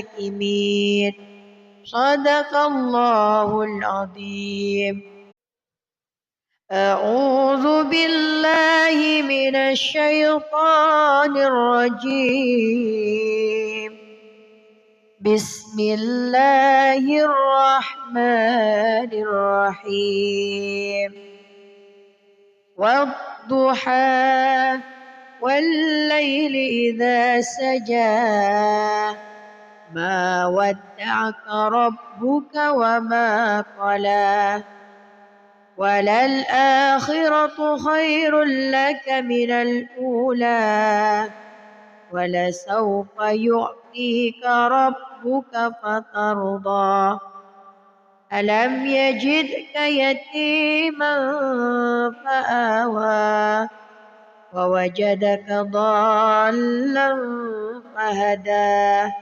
الحاكمين. صدق الله العظيم. أعوذ بالله من الشيطان الرجيم. بسم الله الرحمن الرحيم. والضحى والليل إذا سجى ما ودعك ربك وما قلى وللآخرة خير لك من الأولى ولسوف يعطيك ربك فترضى ألم يجدك يتيما فآوى ووجدك ضالا فهدى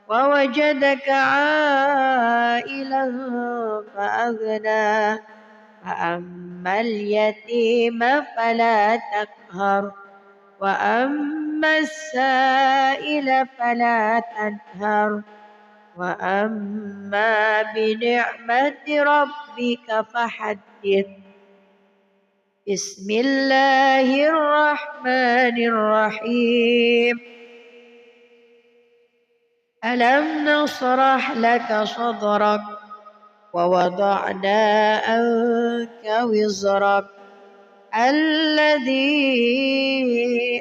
ووجدك عائلا فأغنى فأما اليتيم فلا تقهر وأما السائل فلا تنهر وأما بنعمة ربك فحدث. بسم الله الرحمن الرحيم. ألم نشرح لك صدرك ووضعنا عنك وزرك الذي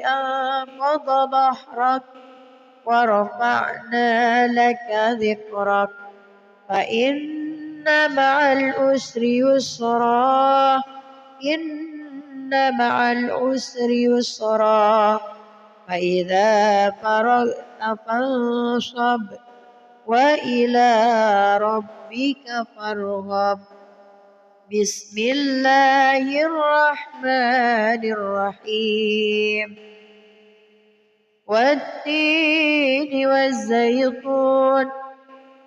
أنقض ظهرك ورفعنا لك ذكرك فإن مع العسر يسرا إن مع العسر يسرا فإذا فرغت فانصب وإلى ربك فارغب. بسم الله الرحمن الرحيم. والتين والزيتون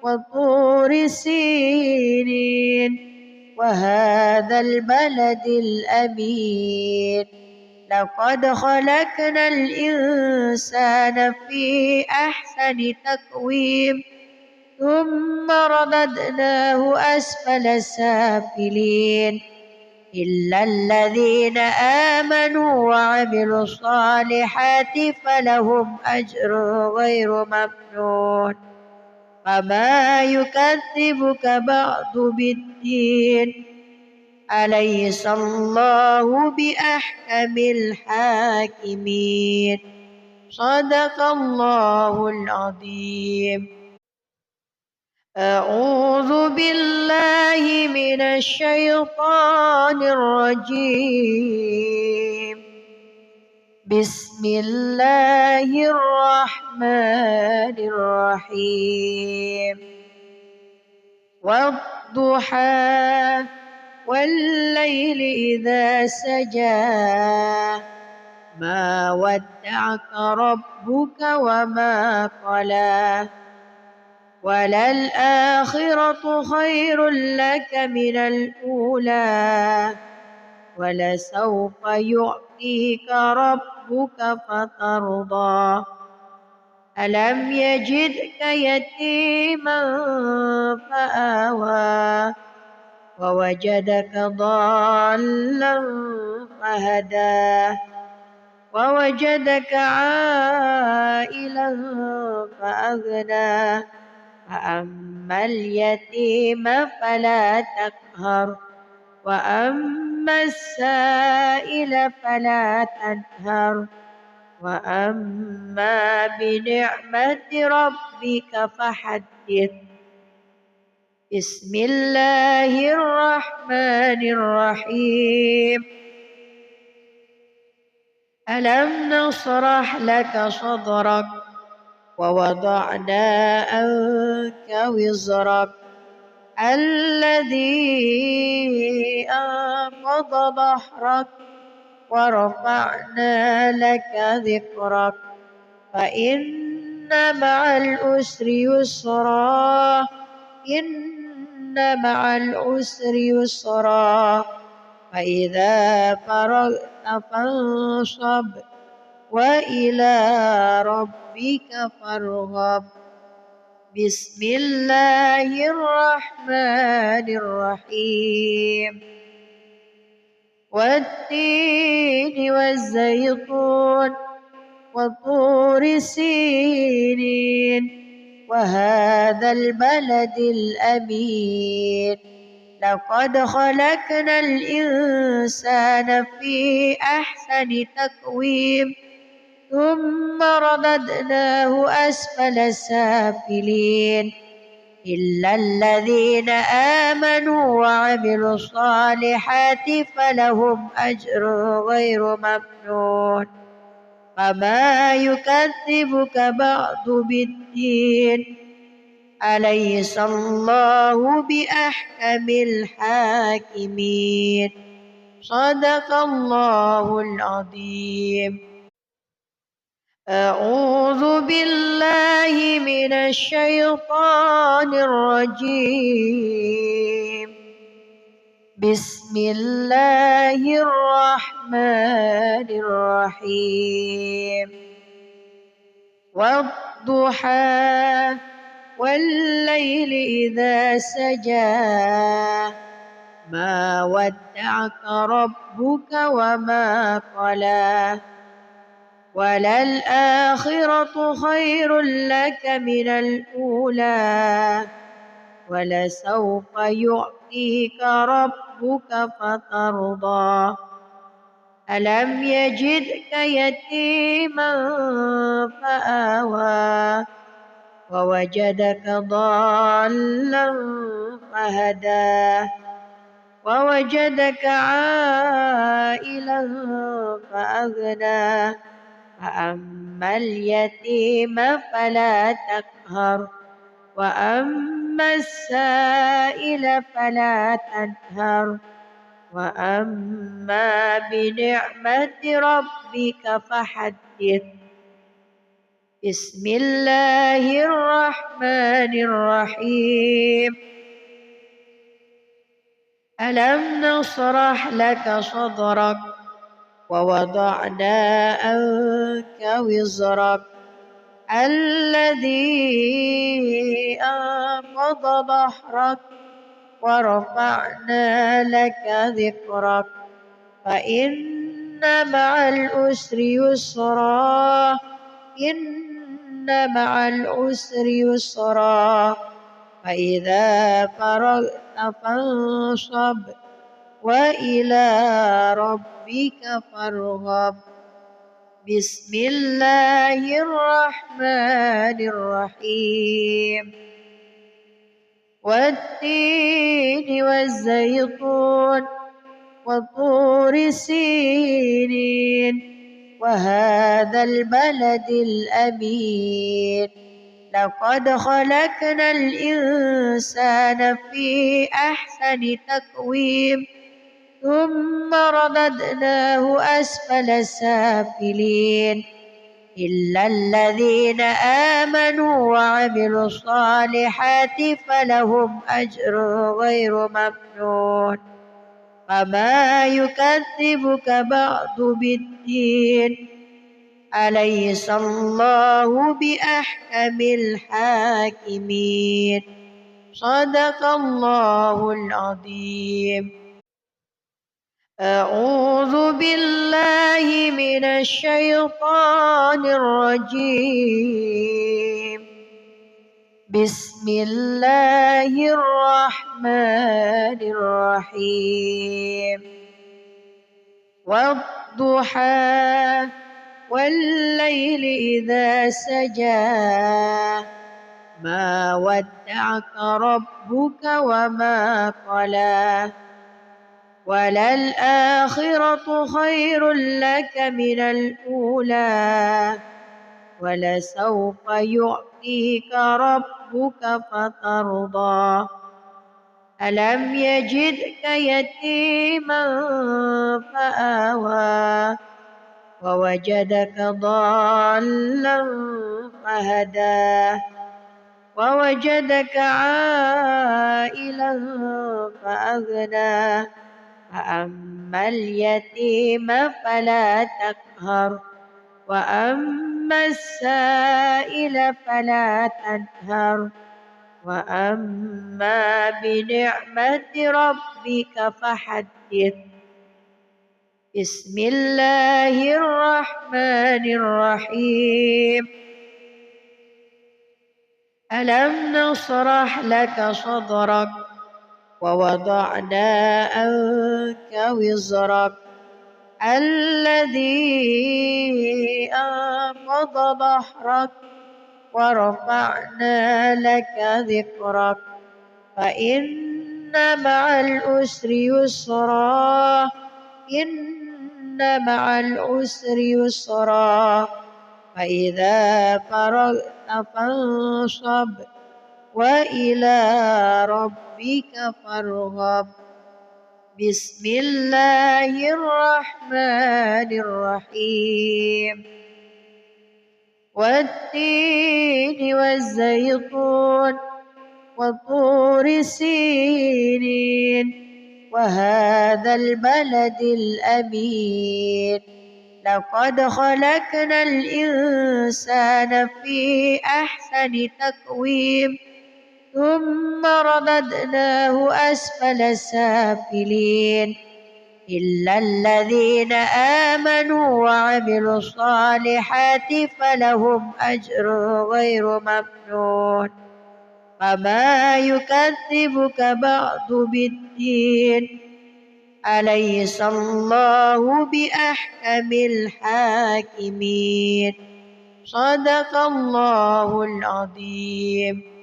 وطور سينين وهذا البلد الأمين لقد خلقنا الإنسان في أحسن تقويم ثم رددناه أسفل سافلين إلا الذين آمنوا وعملوا الصالحات فلهم أجر غير ممنون فما يكذبك بعد بالدين أليس الله بأحكم الحاكمين. صدق الله العظيم. أعوذ بالله من الشيطان الرجيم. بسم الله الرحمن الرحيم. والضحى والليل إذا سجى ما ودعك ربك وما قلى وللآخرة خير لك من الأولى ولسوف يعطيك ربك فترضى ألم يجدك يتيما فآوى ووجدك ضالا فهدى ووجدك عائلا فأغنى فأما اليتيم فلا تقهر وأما السائل فلا تنهر وأما بنعمة ربك فحدث. بسم الله الرحمن الرحيم. ألم نشرح لك صدرك ووضعنا عنك وزرك الذي أنقض ظهرك ورفعنا لك ذكرك فإن مع العسر يسرا إن مع العسر يسرا فإذا فرغت فانصب وإلى ربك فارغب. بسم الله الرحمن الرحيم والتين والزيتون وطور سينين وهذا البلد الأمين لقد خلقنا الإنسان في أحسن تقويم ثم رددناه أسفل سافلين إلا الذين آمنوا وعملوا الصالحات فلهم أجر غير ممنون فما يكذبك بعد بالدين أليس الله بأحكم الحاكمين صدق الله العظيم. أعوذ بالله من الشيطان الرجيم بسم الله الرحمن الرحيم والضحى والليل إذا سجى ما ودعك ربك وما قلى وللآخرة خير لك من الأولى ولسوف يعطيك ربك فترضى ألم يجدك يتيما فآوى ووجدك ضالا فهدى ووجدك عائلا فأغنى فأما اليتيم فلا تقهر وأما السائل فلا تنهر وأما بنعمة ربك فحدث. بسم الله الرحمن الرحيم ألم نشرح لك صدرك ووضعنا عنك وزرك الذي أنقض ظهرك ورفعنا لك ذكرك فإن مع العسر يسرا إن مع العسر يسرا فإذا فرغت فانصب وإلى ربك فارغب. بسم الله الرحمن الرحيم والتين والزيتون وطور سينين وهذا البلد الأمين لقد خلقنا الإنسان في أحسن تقويم ثم رددناه أسفل سافلين إلا الذين آمنوا وعملوا الصالحات فلهم أجر غير ممنون فما يكذبك بعد بالدين أليس الله بأحكم الحاكمين صدق الله العظيم. أعوذ بالله من الشيطان الرجيم بسم الله الرحمن الرحيم والضحى والليل إذا سجى ما ودعك ربك وما قلى وللآخرة خير لك من الأولى ولسوف يعطيك ربك فترضى ألم يجدك يتيما فآوى ووجدك ضالا فهدى ووجدك عائلا فأغنى فأما اليتيم فلا تقهر وأما وأما السائل فلا تنهر وأما بنعمة ربك فحدث. بسم الله الرحمن الرحيم. ألم نشرح لك صدرك ووضعنا عنك وزرك الذي أنقض ظهرك ورفعنا لك ذكرك فإن مع العسر يسرا إن مع العسر يسرا فإذا فرغت فانصب وإلى ربك فارغب. بسم الله الرحمن الرحيم. والتين والزيتون وطور سينين وهذا البلد الأمين لقد خلقنا الإنسان في أحسن تقويم ثم رددناه أسفل سافلين إلا الذين آمنوا وعملوا الصالحات فلهم أجر غير ممنون. فما يكذبك بعد بالدين أليس الله بأحكم الحاكمين. صدق الله العظيم.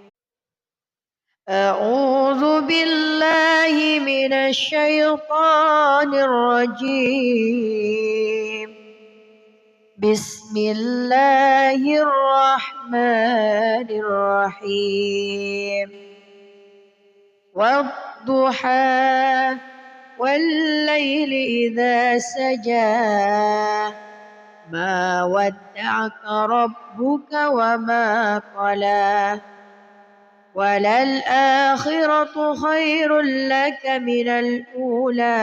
أعوذ بالله من الشيطان الرجيم. بسم الله الرحمن الرحيم. والضحى والليل إذا سجى ما ودعك ربك وما قلى وللآخرة خير لك من الأولى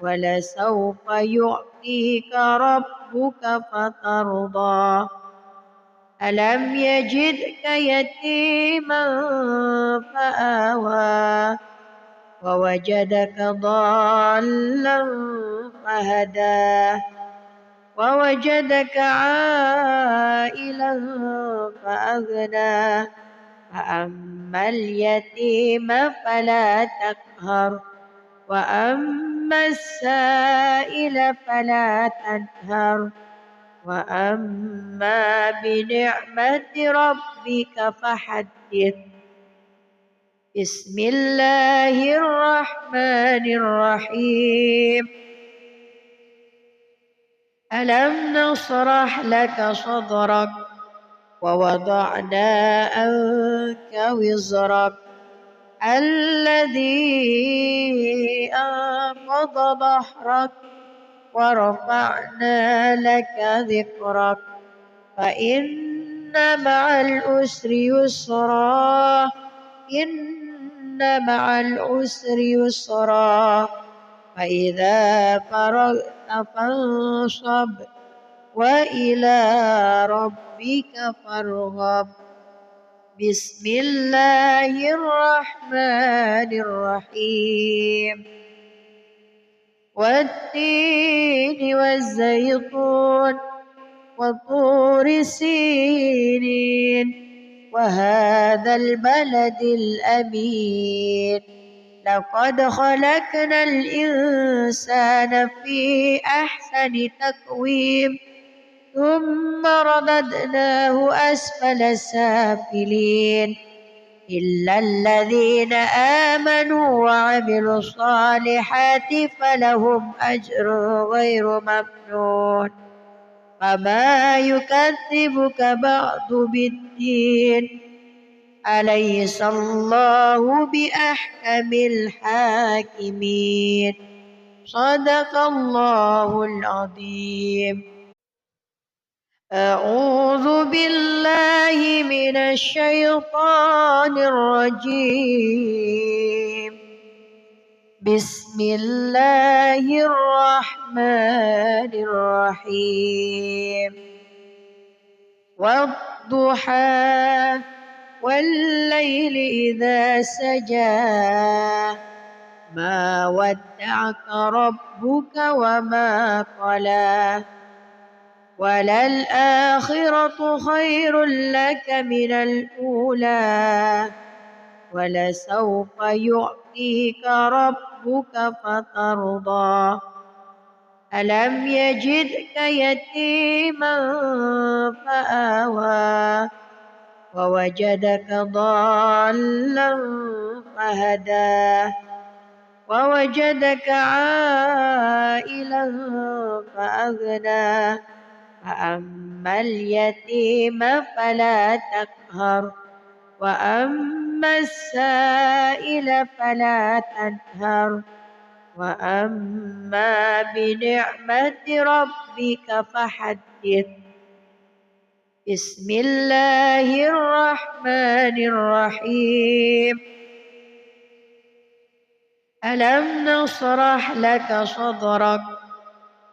ولسوف يعطيك ربك فترضى. ألم يجدك يتيما فآوى ووجدك ضالا فهدى ووجدك عائلا فأغنى فأما اليتيم فلا تقهر وأما السائل فلا تنهر وأما بنعمة ربك فحدث. بسم الله الرحمن الرحيم. ألم نشرح لك صدرك ووضعنا عنك وزرك الذي أنقض ظهرك ورفعنا لك ذكرك فإن مع العسر يسرا إن مع العسر يسرا فإذا فرغت فانصب وإلى ربك فارغب. بسم الله الرحمن الرحيم. والتين والزيتون وطور سينين وهذا البلد الأمين لقد خلقنا الإنسان في أحسن تقويم ثم رددناه أسفل سافلين إلا الذين آمنوا وعملوا الصالحات فلهم أجر غير ممنون. فما يكذبك بعد بالدين أليس الله بأحكم الحاكمين. صدق الله العظيم. أعوذ بالله من الشيطان الرجيم. بسم الله الرحمن الرحيم. والضحى والليل إذا سجى ما ودعك ربك وما قلى وللآخرة خير لك من الأولى ولسوف يعطيك ربك فترضى ألم يجدك يتيما فآوى ووجدك ضالا فهدى ووجدك عائلا فأغنى فأما اليتيم فلا تقهر وأما السائل فلا تنهر وأما بنعمة ربك فحدث بسم الله الرحمن الرحيم ألم نشرح لك صدرك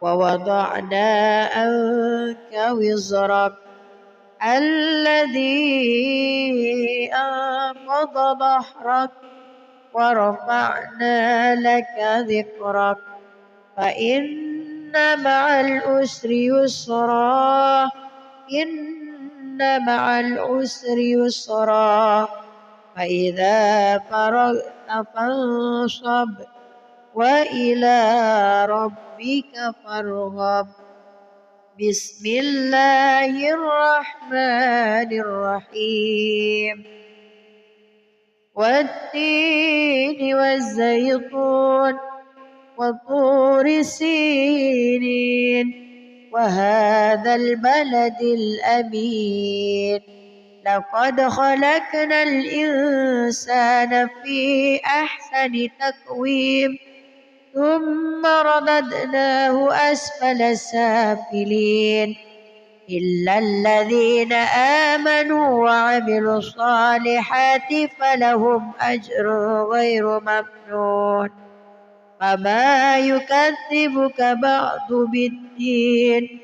ووضعنا عنك وزرك الذي أنقض ظهرك ورفعنا لك ذكرك فإن مع العسر يسرا إن مع العسر يسرا فإذا فرغت فانصب وإلى ربك فارغب بسم الله الرحمن الرحيم والتين والزيتون وطور سينين وهذا البلد الأمين لقد خلقنا الإنسان في أحسن تقويم ثم رددناه أسفل سافلين إلا الذين آمنوا وعملوا الصالحات فلهم أجر غير ممنون فما يكذبك بعد بالدين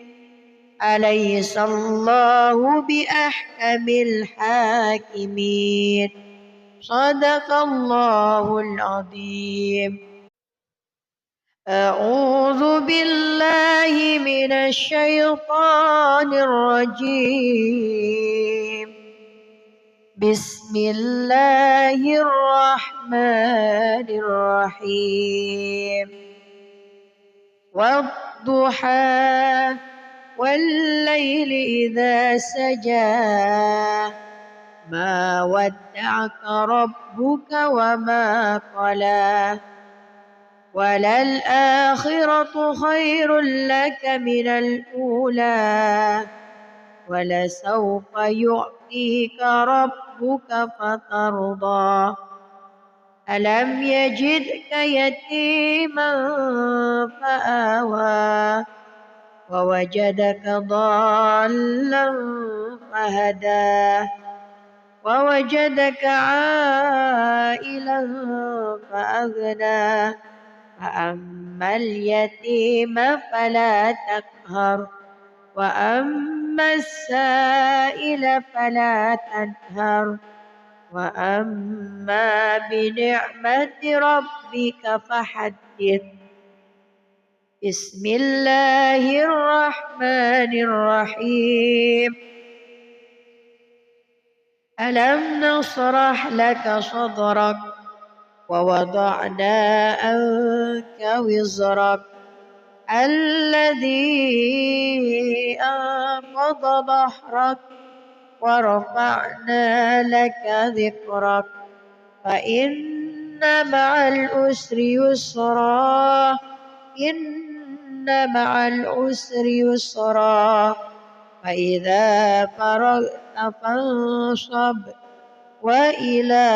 أليس الله بأحكم الحاكمين صدق الله العظيم أعوذ بالله من الشيطان الرجيم بسم الله الرحمن الرحيم والضحى والليل إذا سجى ما ودعك ربك وما قلى وللآخرة خير لك من الأولى ولسوف يعطيك ربك فترضى ألم يجدك يتيما فآوى ووجدك ضالا فهدى ووجدك عائلا فأغنى فأما اليتيم فلا تقهر وأما السائل فلا تنهر وأما بنعمة ربك فحدث بسم الله الرحمن الرحيم ألم نشرح لك صدرك ووضعنا عنك وزرك الذي أنقض ظهرك ورفعنا لك ذكرك فإن مع العسر يسرا إن مع العسر يسرا فإذا فرغت فانصب وإلى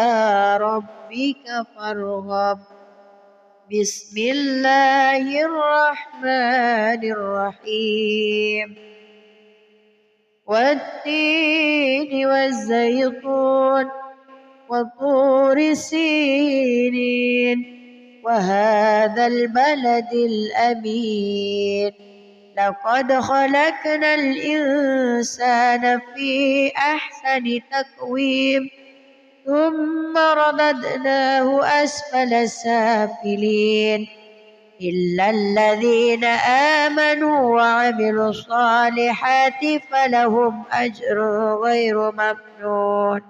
ربك فارغب بسم الله الرحمن الرحيم والتين والزيتون وطور سينين وهذا البلد الأمين لقد خلقنا الإنسان في أحسن تقويم ثم رددناه أسفل سافلين إلا الذين آمنوا وعملوا الصالحات فلهم أجر غير ممنون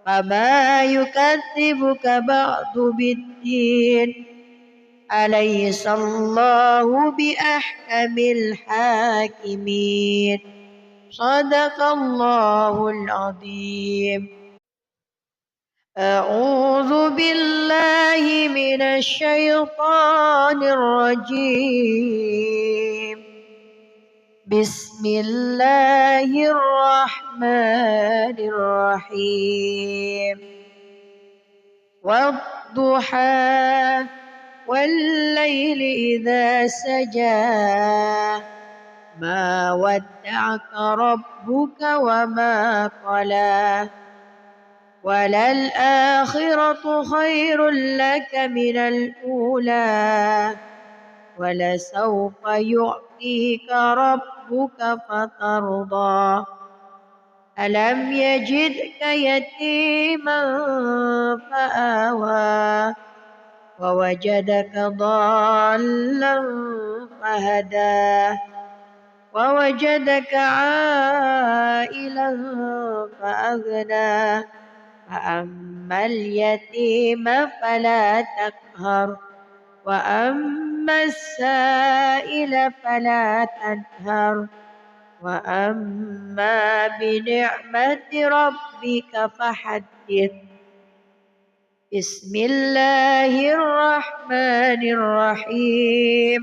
فما يكذبك بعد بالدين أليس الله بأحكم الحاكمين صدق الله العظيم. أعوذ بالله من الشيطان الرجيم. بسم الله الرحمن الرحيم. والضحى والليل إذا سجى ما ودعك ربك وما قلى وللآخرة خير لك من الأولى ولسوف يعطيك ربك فترضى ألم يجدك يتيما فآوى ووجدك ضالا فهدى ووجدك عائلا فأغنى فأما اليتيم فلا تقهر وأما السائل فلا تنهر وأما بنعمة ربك فحدث. بسم الله الرحمن الرحيم.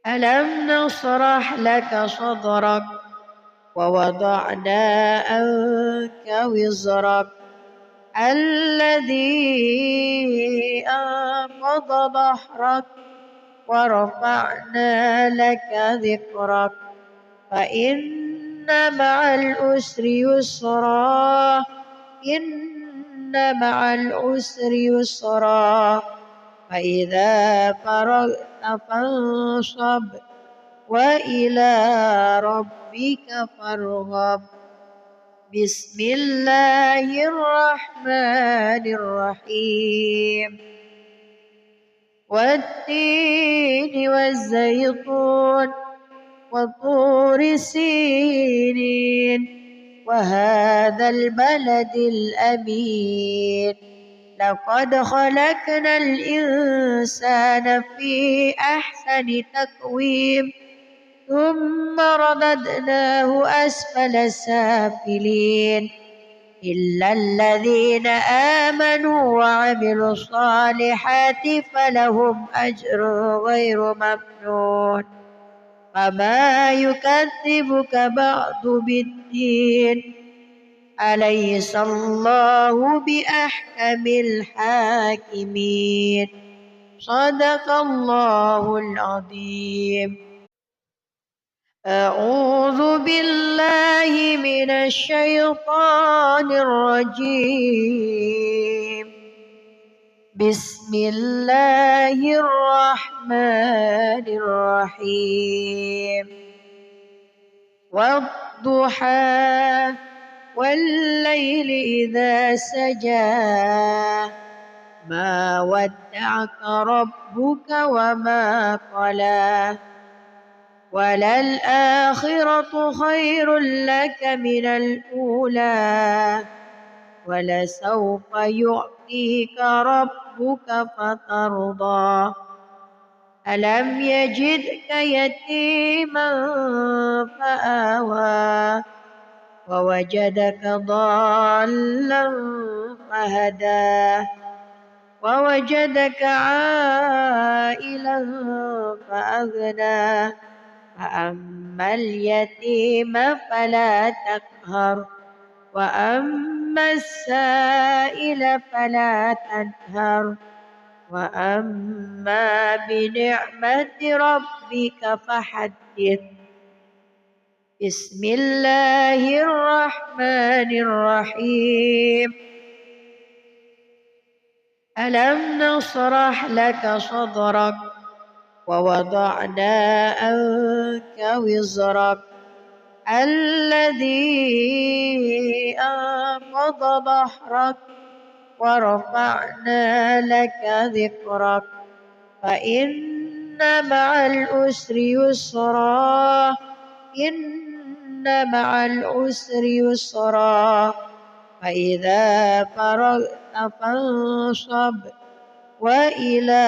ألم نشرح لك صدرك ووضعنا عنك وزرك الذي أنقض ظهرك ورفعنا لك ذكرك فإن مع العسر يسرا إن مع العسر يسرا فإذا فرغت فانصب وإلى ربك فارغب. بسم الله الرحمن الرحيم. والتين والزيتون وطور سينين وهذا البلد الأمين لقد خلقنا الإنسان في أحسن تقويم ثم رددناه أسفل سافلين إلا الذين آمنوا وعملوا الصالحات فلهم أجر غير ممنون فما يكذبك بعد بالدين أليس الله بأحكم الحاكمين صدق الله العظيم. أعوذ بالله من الشيطان الرجيم. بسم الله الرحمن الرحيم. والضحى والليل إذا سجى ما ودعك ربك وما قلى وللآخرة خير لك من الأولى ولسوف يعطيك ربك فترضى ألم يجدك يتيما فآوى ووجدك ضالا فهدى ووجدك عائلا فأغنى فأما اليتيم فلا تقهر وأما السائل فلا تنهر وأما بنعمة ربك فحدث. بسم الله الرحمن الرحيم. ألم نشرح لك صدرك ووضعنا عنك وزرك الذي أنقض ظهرك ورفعنا لك ذكرك فإن مع العسر يسرا إن مع العسر يسرا فإذا فرغت فانصب وإلى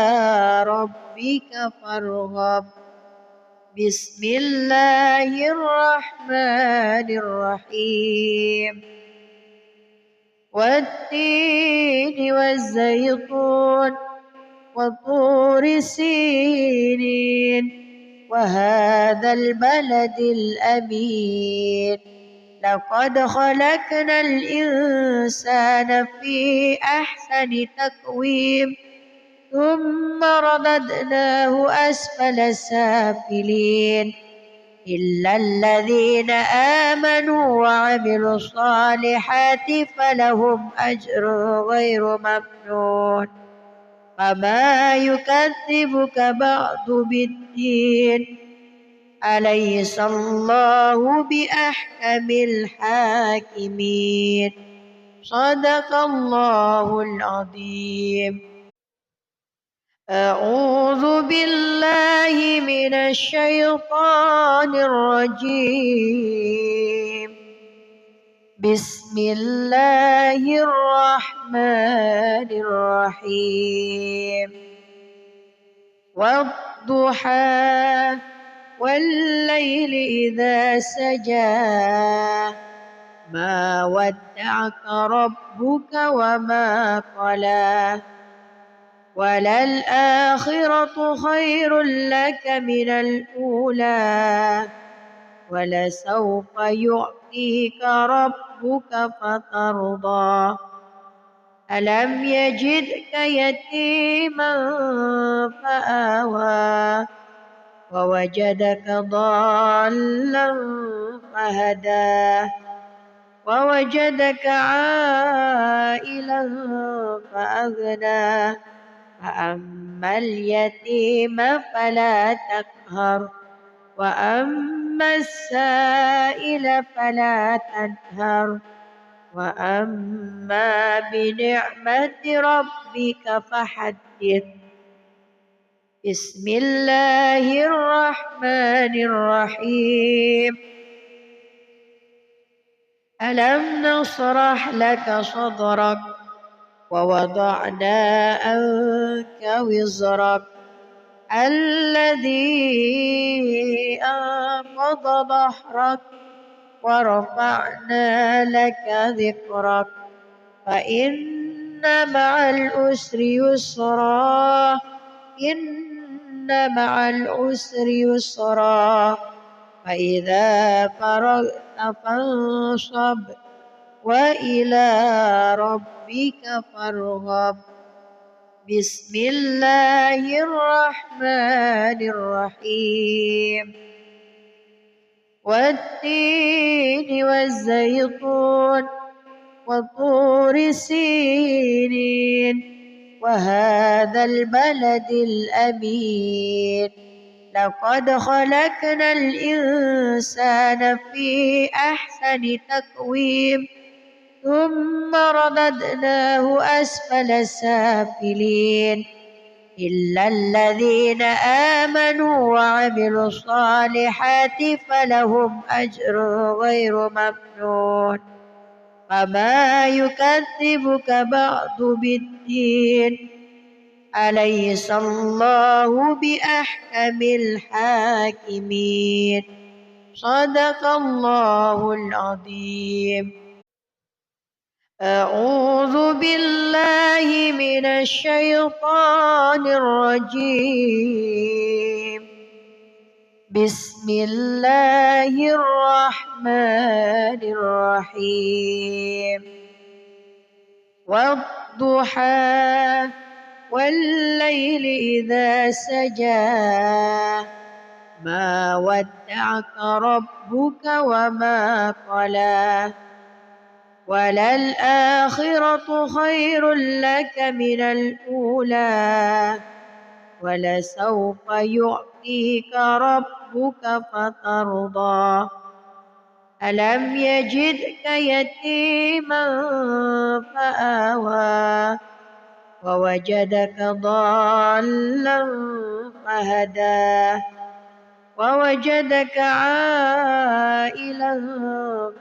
ربك فارغب بسم الله الرحمن الرحيم والتين والزيتون وطور سينين وهذا البلد الأمين لقد خلقنا الإنسان في أحسن تقويم ثم رددناه أسفل سافلين إلا الذين آمنوا وعملوا الصالحات فلهم أجر غير ممنون فما يكذبك بعد بالدين أليس الله بأحكم الحاكمين صدق الله العظيم. أعوذ بالله من الشيطان الرجيم بسم الله الرحمن الرحيم والضحى والليل إذا سجى ما ودعك ربك وما قلى وللآخرة خير لك من الأولى ولسوف يعطيك ربك فترضى ألم يجدك يتيما فآوى ووجدك ضالا فهدى ووجدك عائلا فأغنى فأما اليتيم فلا تقهر وأما السائل فلا تنهر وأما بنعمة ربك فحدث بسم الله الرحمن الرحيم ألم نشرح لك صدرك ووضعنا عنك وزرك الذي أنقض ظهرك ورفعنا لك ذكرك فإن مع العسر يسرا إن مع العسر يسرا فإذا فرغت فانصب وإلى ربك فارغب بسم الله الرحمن الرحيم والتين والزيتون وطور سينين وهذا البلد الأمين لقد خلقنا الإنسان في أحسن تقويم ثم رددناه أسفل سافلين إلا الذين آمنوا وعملوا الصالحات فلهم أجر غير ممنون فما يكذبك بعد بالدين أليس الله بأحكم الحاكمين صدق الله العظيم. أعوذ بالله من الشيطان الرجيم بسم الله الرحمن الرحيم والضحى والليل إذا سجى ما ودعك ربك وما قلى وللآخرة خير لك من الأولى ولسوف يعطيك ربك فترضى ألم يجدك يتيما فآوى ووجدك ضالا فهدى ووجدك عائلا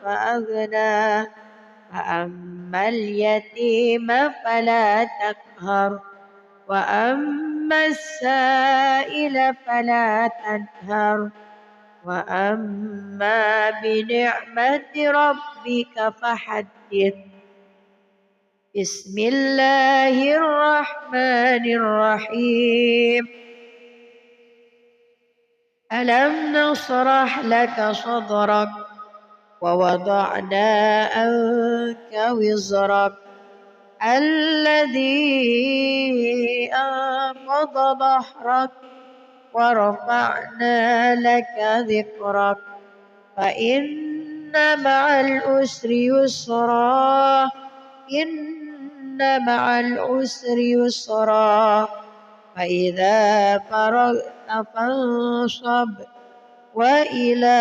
فأغنى فأما اليتيم فلا تقهر وأما السائل فلا تنهر وأما بنعمة ربك فحدث بسم الله الرحمن الرحيم ألم نشرح لك صدرك ووضعنا عنك وزرك الذي أنقض ظهرك ورفعنا لك ذكرك فإن مع العسر يسرا إن مع العسر يسرا فإذا فرغت فانصب وإلى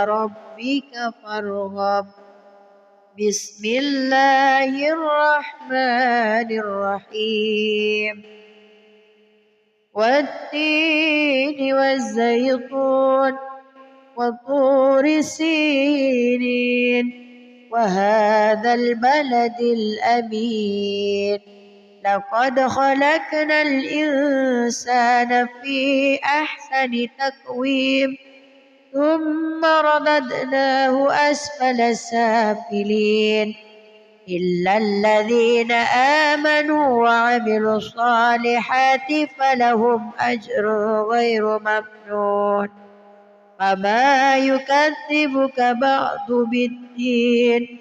ربك فارغب بسم الله الرحمن الرحيم والتين والزيتون وطور سينين وهذا البلد الأمين لقد خلقنا الإنسان في أحسن تقويم ثم رددناه أسفل سافلين إلا الذين آمنوا وعملوا الصالحات فلهم أجر غير ممنون فما يكذبك بعد بالدين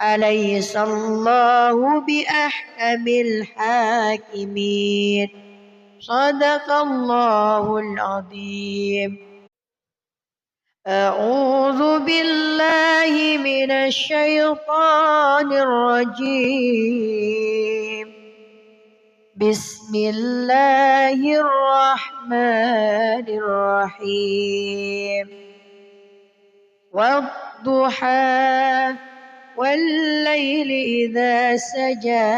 أليس الله بأحكم الحاكمين صدق الله العظيم أعوذ بالله من الشيطان الرجيم بسم الله الرحمن الرحيم والضحى والليل إذا سجى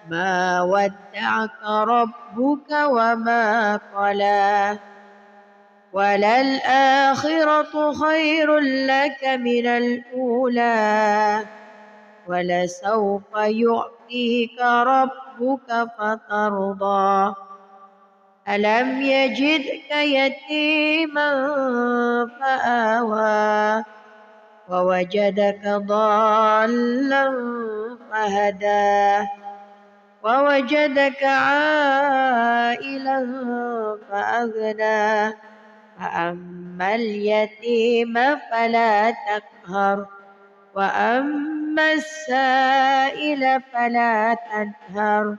ما ودعك ربك وما قلى وللآخرة خير لك من الأولى ولسوف يعطيك ربك فترضى ألم يجدك يتيما فآوى ووجدك ضالا فهدى ووجدك عائلا فأغنى فأما اليتيم فلا تقهر وأما السائل فلا تنهر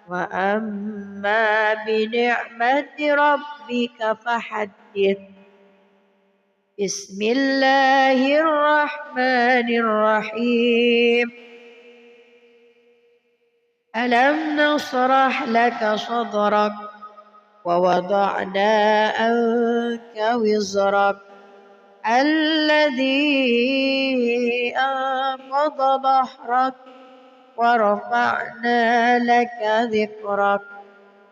وأما بنعمة ربك فحدث بسم الله الرحمن الرحيم ألم نشرح لك صدرك ووضعنا عنك وزرك الذي أنقض ظهرك ورفعنا لك ذكرك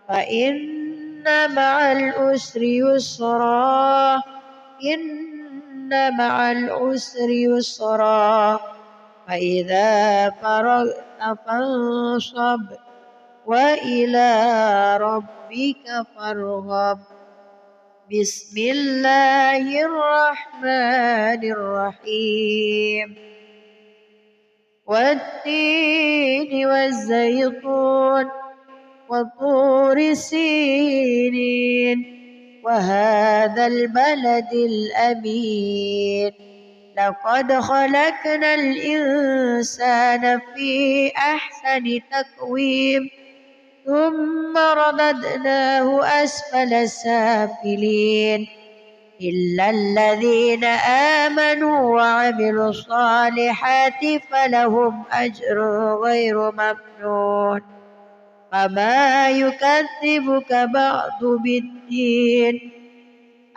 فإن مع العسر يسرا إن مع العسر يسرا فإذا فرغت فانصب وإلى ربك فارغب بسم الله الرحمن الرحيم والتين والزيتون وطور سينين وهذا البلد الأمين لقد خلقنا الإنسان في أحسن تقويم ثم رددناه أسفل سافلين إلا الذين آمنوا وعملوا الصالحات فلهم أجر غير ممنون فما يكذبك بعد بالدين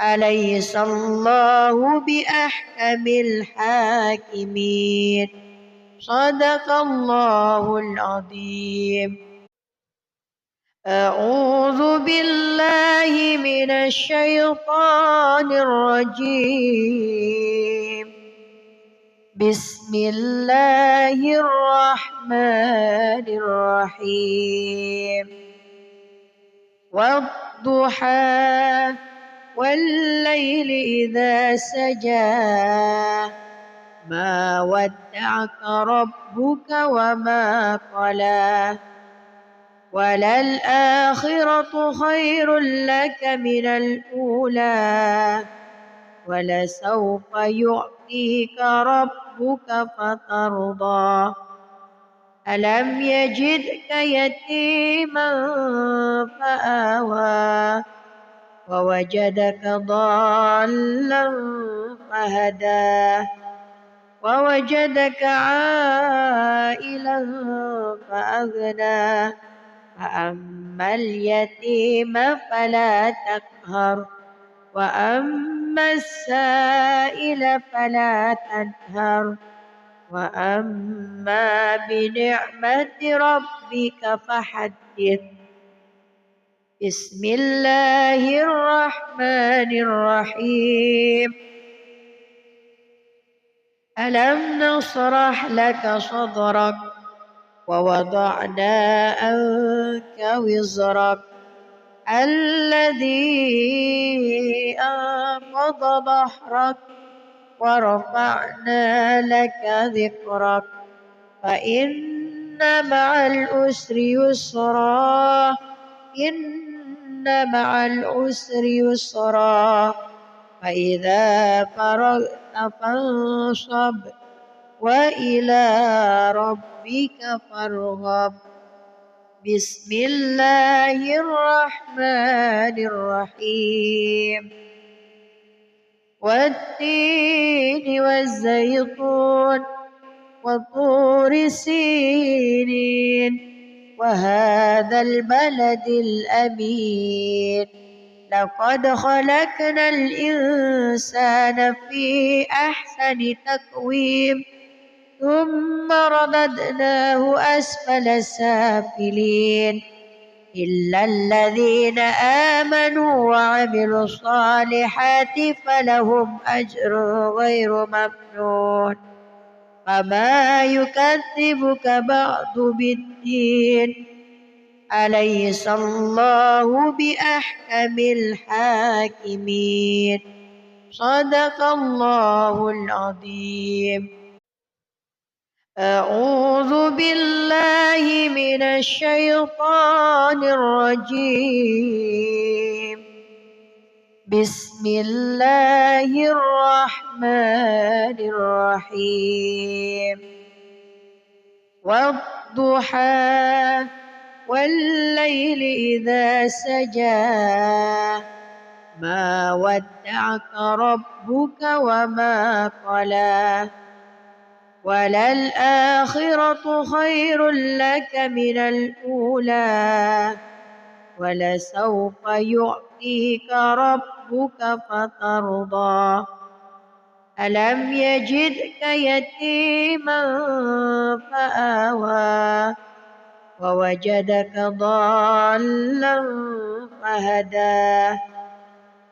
أليس الله بأحكم الحاكمين صدق الله العظيم. أعوذ بالله من الشيطان الرجيم. بسم الله الرحمن الرحيم. والضحى والليل إذا سجى ما ودعك ربك وما قلى وللآخرة خير لك من الأولى ولسوف يعطيك ربك فترضى ألم يجدك يتيما فآوى ووجدك ضالا فهدى ووجدك عائلا فأغنى فأما اليتيم فلا تقهر وأما السائل فلا تنهر وأما بنعمة ربك فحدث. بسم الله الرحمن الرحيم. ألم نشرح لك صدرك ووضعنا عنك وزرك الذي أنقض ظهرك ورفعنا لك ذكرك فإن مع العسر يسرا إن مع العسر يسرا فإذا فرغت فانصب وإلى ربك فارغب. بسم الله الرحمن الرحيم. والتين والزيتون وطور سينين وهذا البلد الأمين لقد خلقنا الإنسان في أحسن تقويم ثم رددناه أسفل سافلين إلا الذين آمنوا وعملوا الصالحات فلهم أجر غير ممنون فما يكذبك بعد بالدين أليس الله بأحكم الحاكمين صدق الله العظيم. أعوذ بالله من الشيطان الرجيم. بسم الله الرحمن الرحيم. والضحى والليل إذا سجى ما ودعك ربك وما قلى وللآخرة خير لك من الأولى ولسوف يعطيك ربك فترضى ألم يجدك يتيما فآوى ووجدك ضالا فهدى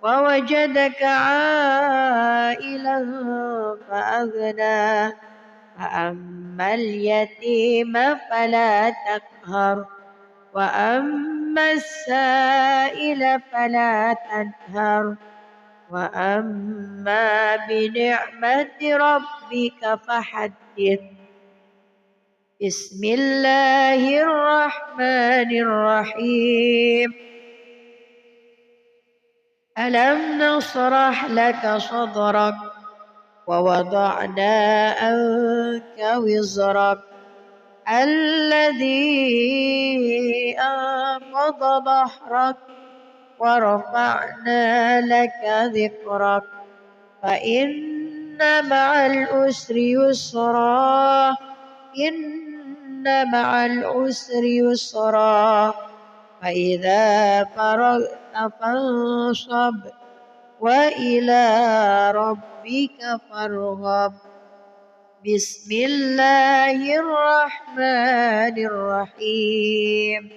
ووجدك عائلا فأغنى فأما اليتيم فلا تقهر وأما السائل فلا تنهر وأما بنعمة ربك فحدث. بسم الله الرحمن الرحيم. ألم نشرح لك صدرك ووضعنا عنك وزرك الذي أنقض ظهرك ورفعنا لك ذكرك فإن مع العسر يسرا إن مع العسر يسرا فإذا فرغت فانصب وإلى ربك فارغب بسم الله الرحمن الرحيم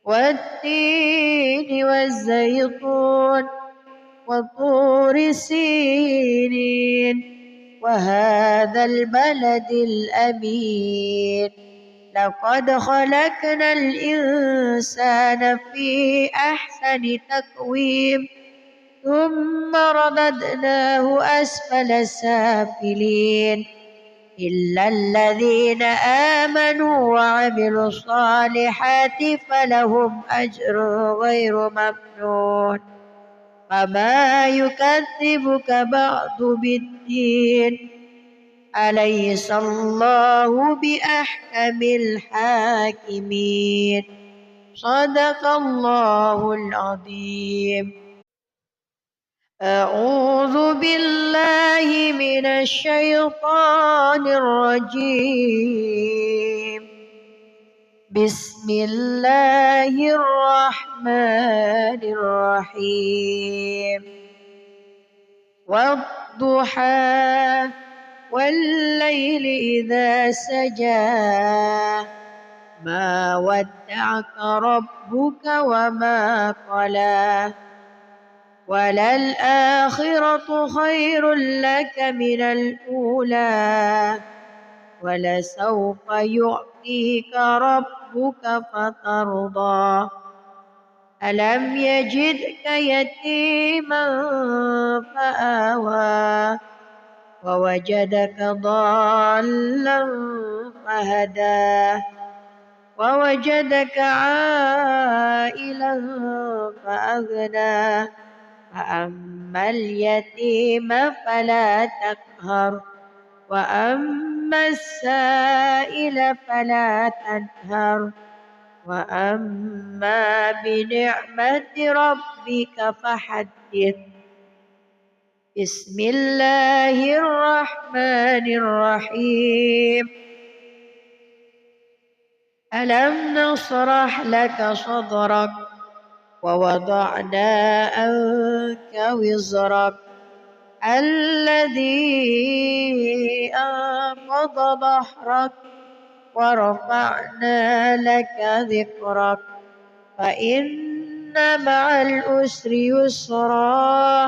والتين والزيتون وطور سينين وهذا البلد الأمين لقد خلقنا الإنسان في أحسن تقويم ثم رددناه أسفل سافلين إلا الذين آمنوا وعملوا الصالحات فلهم أجر غير ممنون فما يكذبك بعد بالدين أليس الله بأحكم الحاكمين صدق الله العظيم. أعوذ بالله من الشيطان الرجيم بسم الله الرحمن الرحيم والضحى والليل إذا سجى ما ودعك ربك وما قلى وللآخرة خير لك من الأولى ولسوف يعطيك ربك فترضى ألم يجدك يتيما فآوى ووجدك ضالا فهدى ووجدك عائلا فأغنى فأما اليتيم فلا تقهر وأما السائل فلا تنهر وأما بنعمة ربك فحدث بسم الله الرحمن الرحيم ألم نشرح لك صدرك ووضعنا عنك وزرك الذي أنقض ظهرك ورفعنا لك ذكرك فإن مع العسر يسرا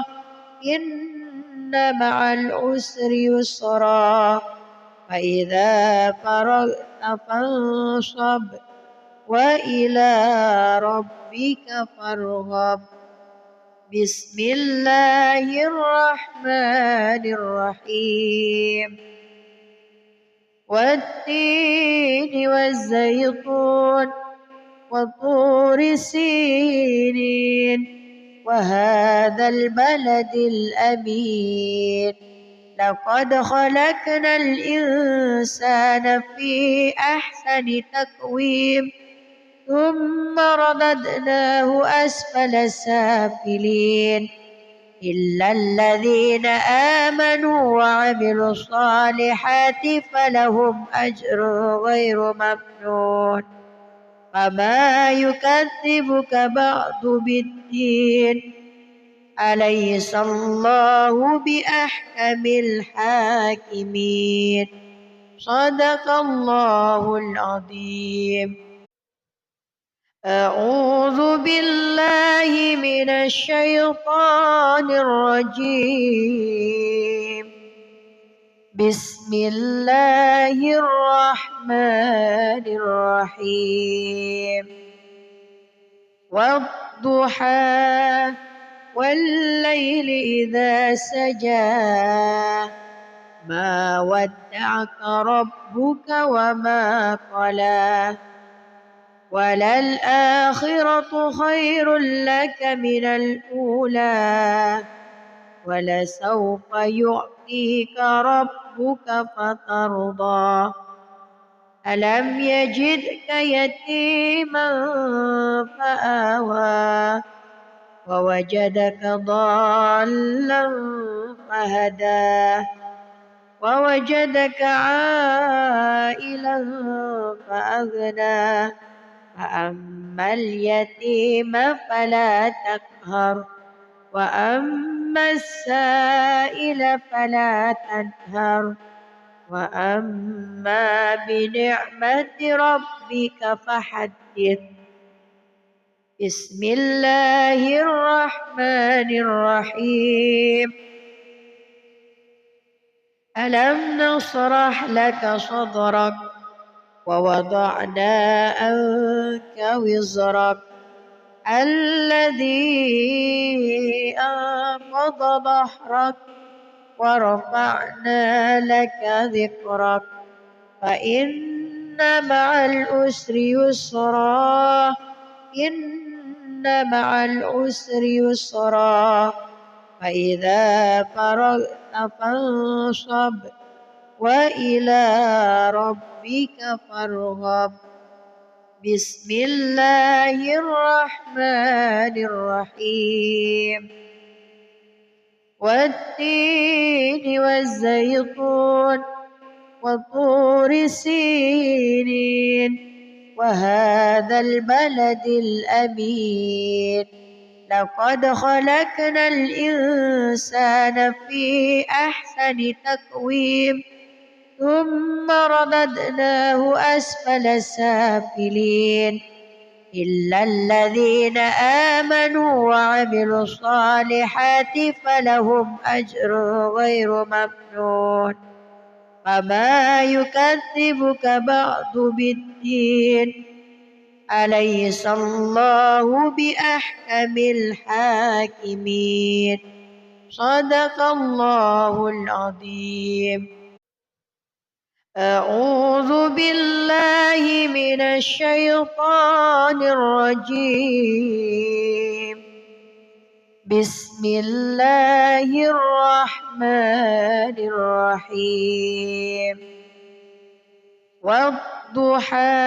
إن مع العسر يسرا فإذا فرغت فانصب وإلى ربك فارغب بسم الله الرحمن الرحيم والتين والزيتون وطور سينين وهذا البلد الأمين لقد خلقنا الإنسان في أحسن تقويم ثم رددناه أسفل سافلين إلا الذين آمنوا وعملوا الصالحات فلهم أجر غير ممنون فما يكذبك بعد بالدين أليس الله بأحكم الحاكمين صدق الله العظيم. أعوذ بالله من الشيطان الرجيم بسم الله الرحمن الرحيم والضحى والليل إذا سجى ما ودعك ربك وما قلى وللآخرة خير لك من الأولى ولسوف يعطيك ربك فترضى ألم يجدك يتيما فآوى ووجدك ضالا فهدى ووجدك عائلا فأغنى فأما اليتيم فلا تقهر وأما السائل فلا تنهر وأما بنعمة ربك فحدث. بسم الله الرحمن الرحيم. ألم نشرح لك صدرك ووضعنا عنك وزرك الذي أنقض ظهرك ورفعنا لك ذكرك فإن مع العسر يسرا إن مع العسر يسرا فإذا فرغت فانصب وإلى ربك فارغب. بسم الله الرحمن الرحيم. والتين والزيتون وطور سينين وهذا البلد الأمين لقد خلقنا الإنسان في أحسن تقويم ثم رددناه أسفل سافلين إلا الذين آمنوا وعملوا الصالحات فلهم أجر غير ممنون فما يكذبك بعد بالدين أليس الله بأحكم الحاكمين. صدق الله العظيم. أعوذ بالله من الشيطان الرجيم. بسم الله الرحمن الرحيم. والضحى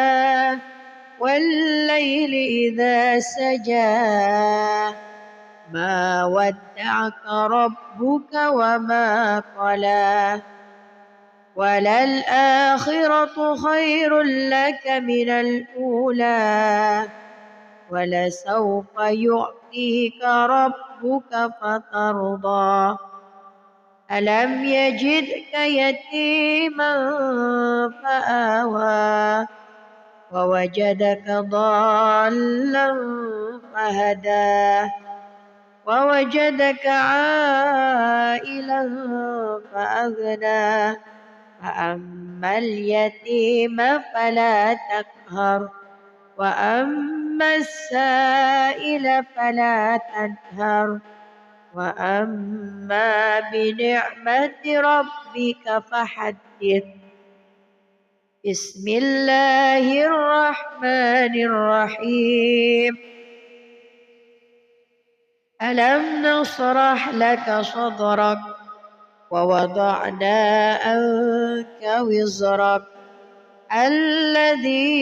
والليل إذا سجى ما ودعك ربك وما قلى وللآخرة خير لك من الأولى ولسوف يعطيك ربك فترضى ألم يجدك يتيما فآوى ووجدك ضالا فهدى ووجدك عائلا فأغنى فأما اليتيم فلا تقهر وأما السائل فلا تنهر وأما بنعمة ربك فحدث. بسم الله الرحمن الرحيم. ألم نشرح لك صدرك ووضعنا عنك وزرك الذي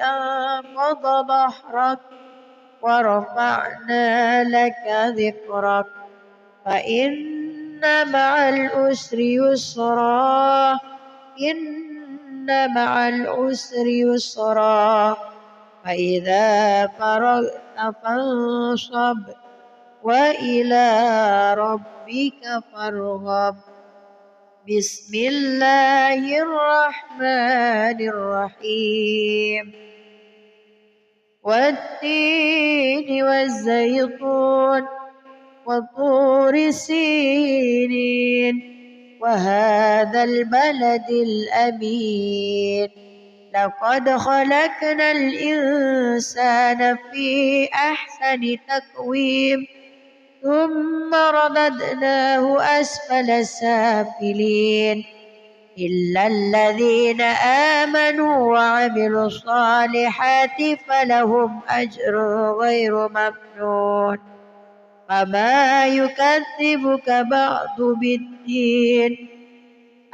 أنقض ظهرك ورفعنا لك ذكرك فإن مع العسر يسرا إن مع العسر يسرا فإذا فرغت فانصب وإلى ربك فارغب. بسم الله الرحمن الرحيم. والتين والزيتون وطور سينين وهذا البلد الأمين لقد خلقنا الإنسان في أحسن تقويم ثم رددناه أسفل سافلين إلا الذين آمنوا وعملوا الصالحات فلهم أجر غير ممنون فما يكذبك بعد بالدين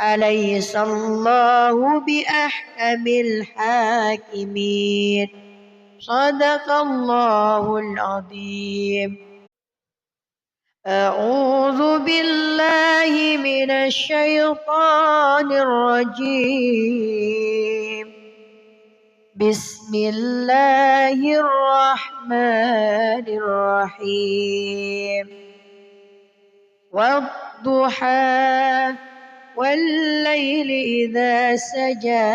أليس الله بأحكم الحاكمين. صدق الله العظيم. أعوذ بالله من الشيطان الرجيم. بسم الله الرحمن الرحيم. والضحى والليل إذا سجى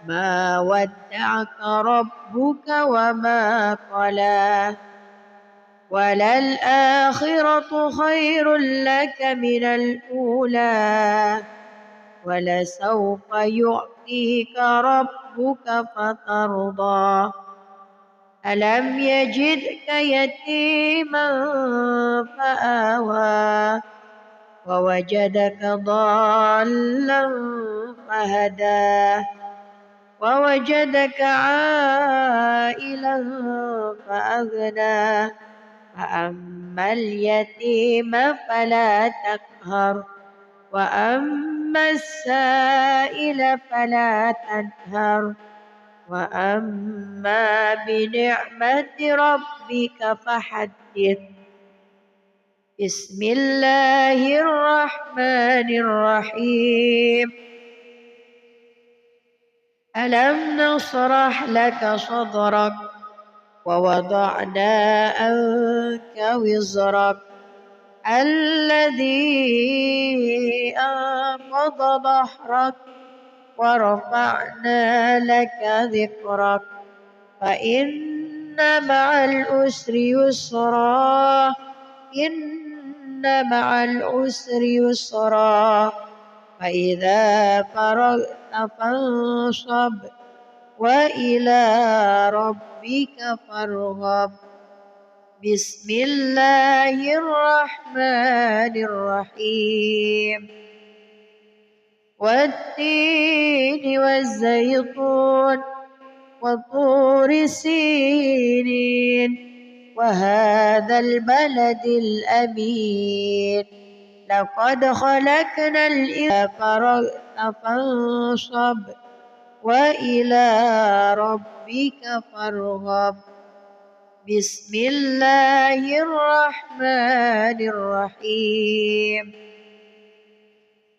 ما ودعك ربك وما قلى وللآخرة خير لك من الأولى ولسوف يعطيك ربك فترضى ألم يجدك يتيما فآوى ووجدك ضالا فهدى ووجدك عائلا فأغنى فأما اليتيم فلا تقهر وأما السائل فلا تنهر وأما بنعمة ربك فحدث. بسم الله الرحمن الرحيم. ألم نشرح لك صدرك ووضعنا عنك وزرك الذي أنقض ظهرك ورفعنا لك ذكرك فإن مع العسر يسرا إن مع العسر يسرا فإذا فرغت فانصب وإلى ربك فارغب. بسم الله الرحمن الرحيم. والتين والزيتون وطور سينين وهذا البلد الأمين لقد خلقنا الإنسان فرغت فانصب وإلى ربك فارغب. بسم الله الرحمن الرحيم.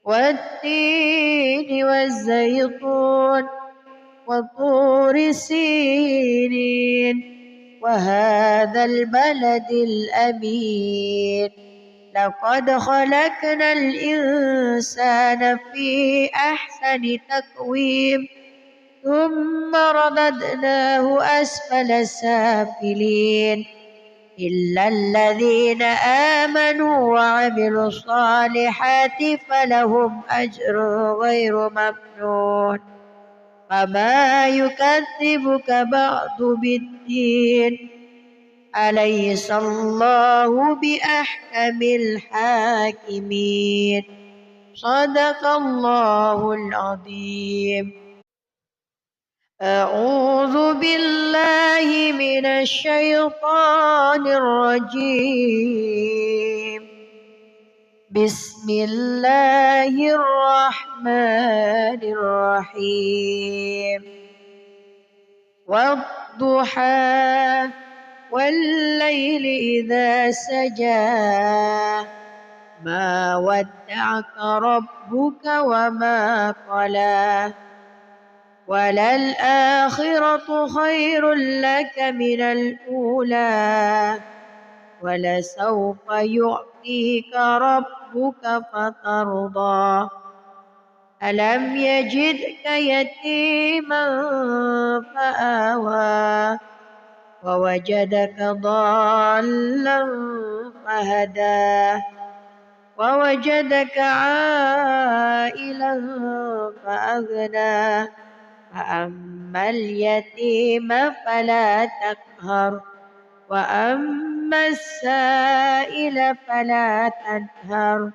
والتين والزيتون وطور سينين وهذا البلد الأمين لقد خلقنا الإنسان في أحسن تقويم ثم رددناه أسفل سافلين إلا الذين آمنوا وعملوا الصالحات فلهم أجر غير ممنون فما يكذبك بعد بالدين أليس الله بأحكم الحاكمين صدق الله العظيم. أعوذ بالله من الشيطان الرجيم. بسم الله الرحمن الرحيم. والضحى والليل إذا سجى ما ودعك ربك وما قلى وللآخرة خير لك من الأولى ولسوف يعطيك ربك فترضى ألم يجدك يتيما فآوى ووجدك ضالا فهدى ووجدك عائلا فأغنى فأما اليتيم فلا تقهر وأما السائل فلا تنهر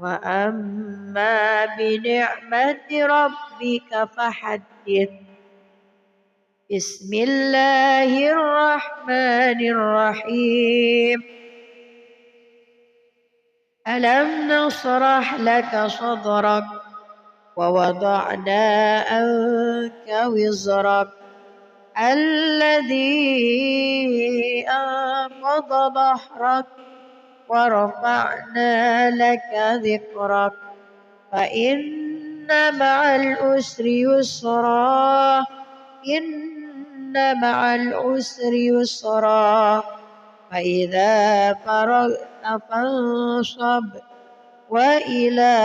وأما بنعمة ربك فحدث. بسم الله الرحمن الرحيم. ألم نشرح لك صدرك ووضعنا عنك وزرك الذي أنقض ظهرك ورفعنا لك ذكرك فإن مع العسر يسرا إن مع العسر يسرا فإذا فرغت فانصب وإلى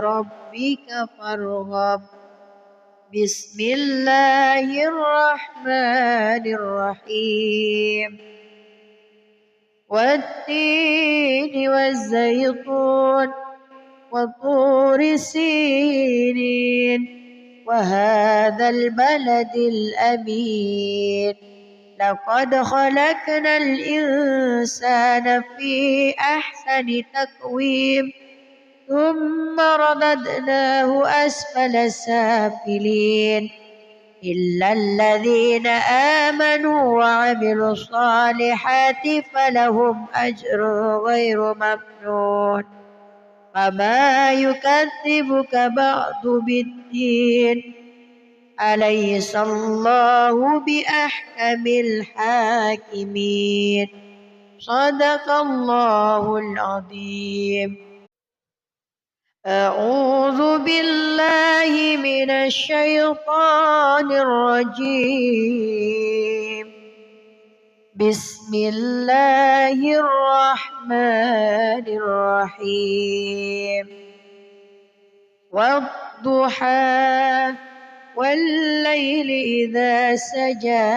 ربك فارغب بسم الله الرحمن الرحيم والتين والزيتون وطور سينين وهذا البلد الأمين لقد خلقنا الإنسان في أحسن تقويم ثم رددناه أسفل سافلين إلا الذين آمنوا وعملوا الصالحات فلهم أجر غير ممنون فما يكذبك بعد بالدين أليس الله بأحكم الحاكمين صدق الله العظيم. أعوذ بالله من الشيطان الرجيم بسم الله الرحمن الرحيم والضحى والليل إذا سجى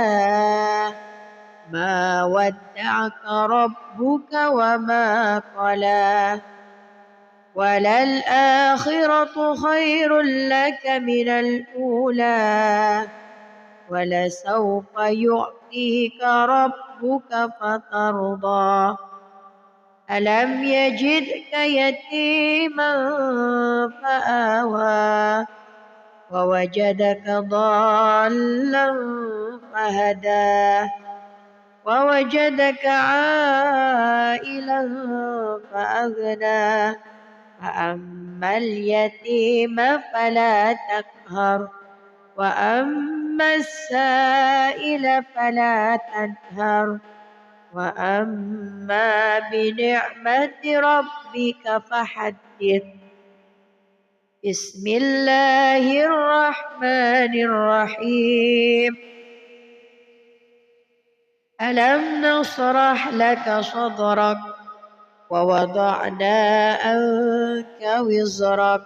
ما ودعك ربك وما قلى وللآخرة خير لك من الأولى ولسوف يعطيك ربك فترضى ألم يجدك يتيما فآوى ووجدك ضالا فهدى ووجدك عائلا فأغنى فأما اليتيم فلا تقهر وأما السائل فلا تنهر وأما بنعمة ربك فحدث بسم الله الرحمن الرحيم ألم نشرح لك صدرك ووضعنا عنك وزرك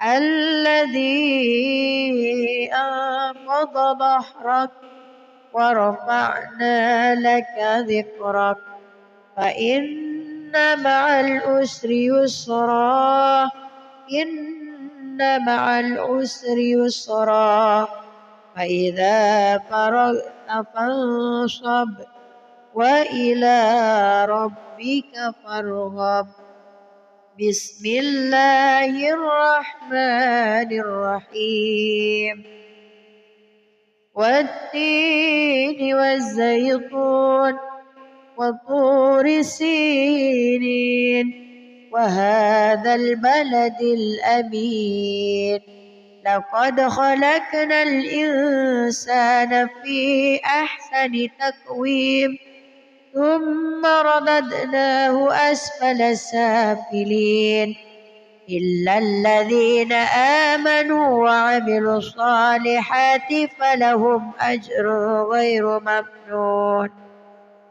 الذي أنقض ظهرك ورفعنا لك ذكرك فإن مع العسر يسرا إن مع العسر يسرا فإذا فرغت فانصب وإلى ربك فارغب بسم الله الرحمن الرحيم والتين والزيتون وطور سينين وهذا البلد الأمين لقد خلقنا الإنسان في أحسن تقويم ثم رددناه أسفل سافلين إلا الذين آمنوا وعملوا الصالحات فلهم أجر غير ممنون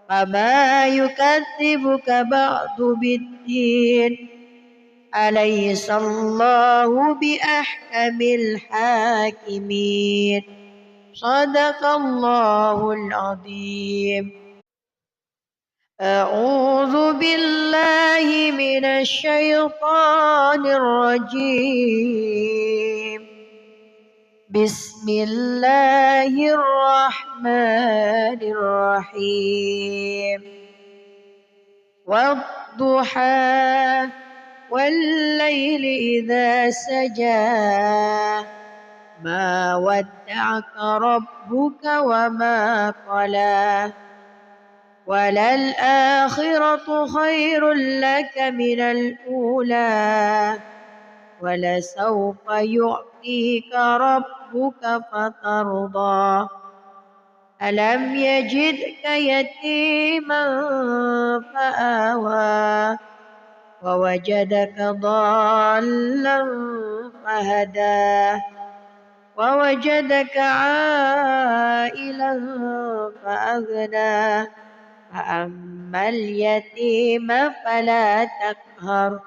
فما يكذبك بعد بالدين أليس الله بأحكم الحاكمين صدق الله العظيم. أعوذ بالله من الشيطان الرجيم بسم الله الرحمن الرحيم والضحى والليل إذا سجى ما ودعك ربك وما قلى وللآخرة خير لك من الأولى ولسوف يعطيك ربك فترضى ألم يجدك يتيما فآوى ووجدك ضالا فهدى ووجدك عائلا فأغنى فأما اليتيم فلا تقهر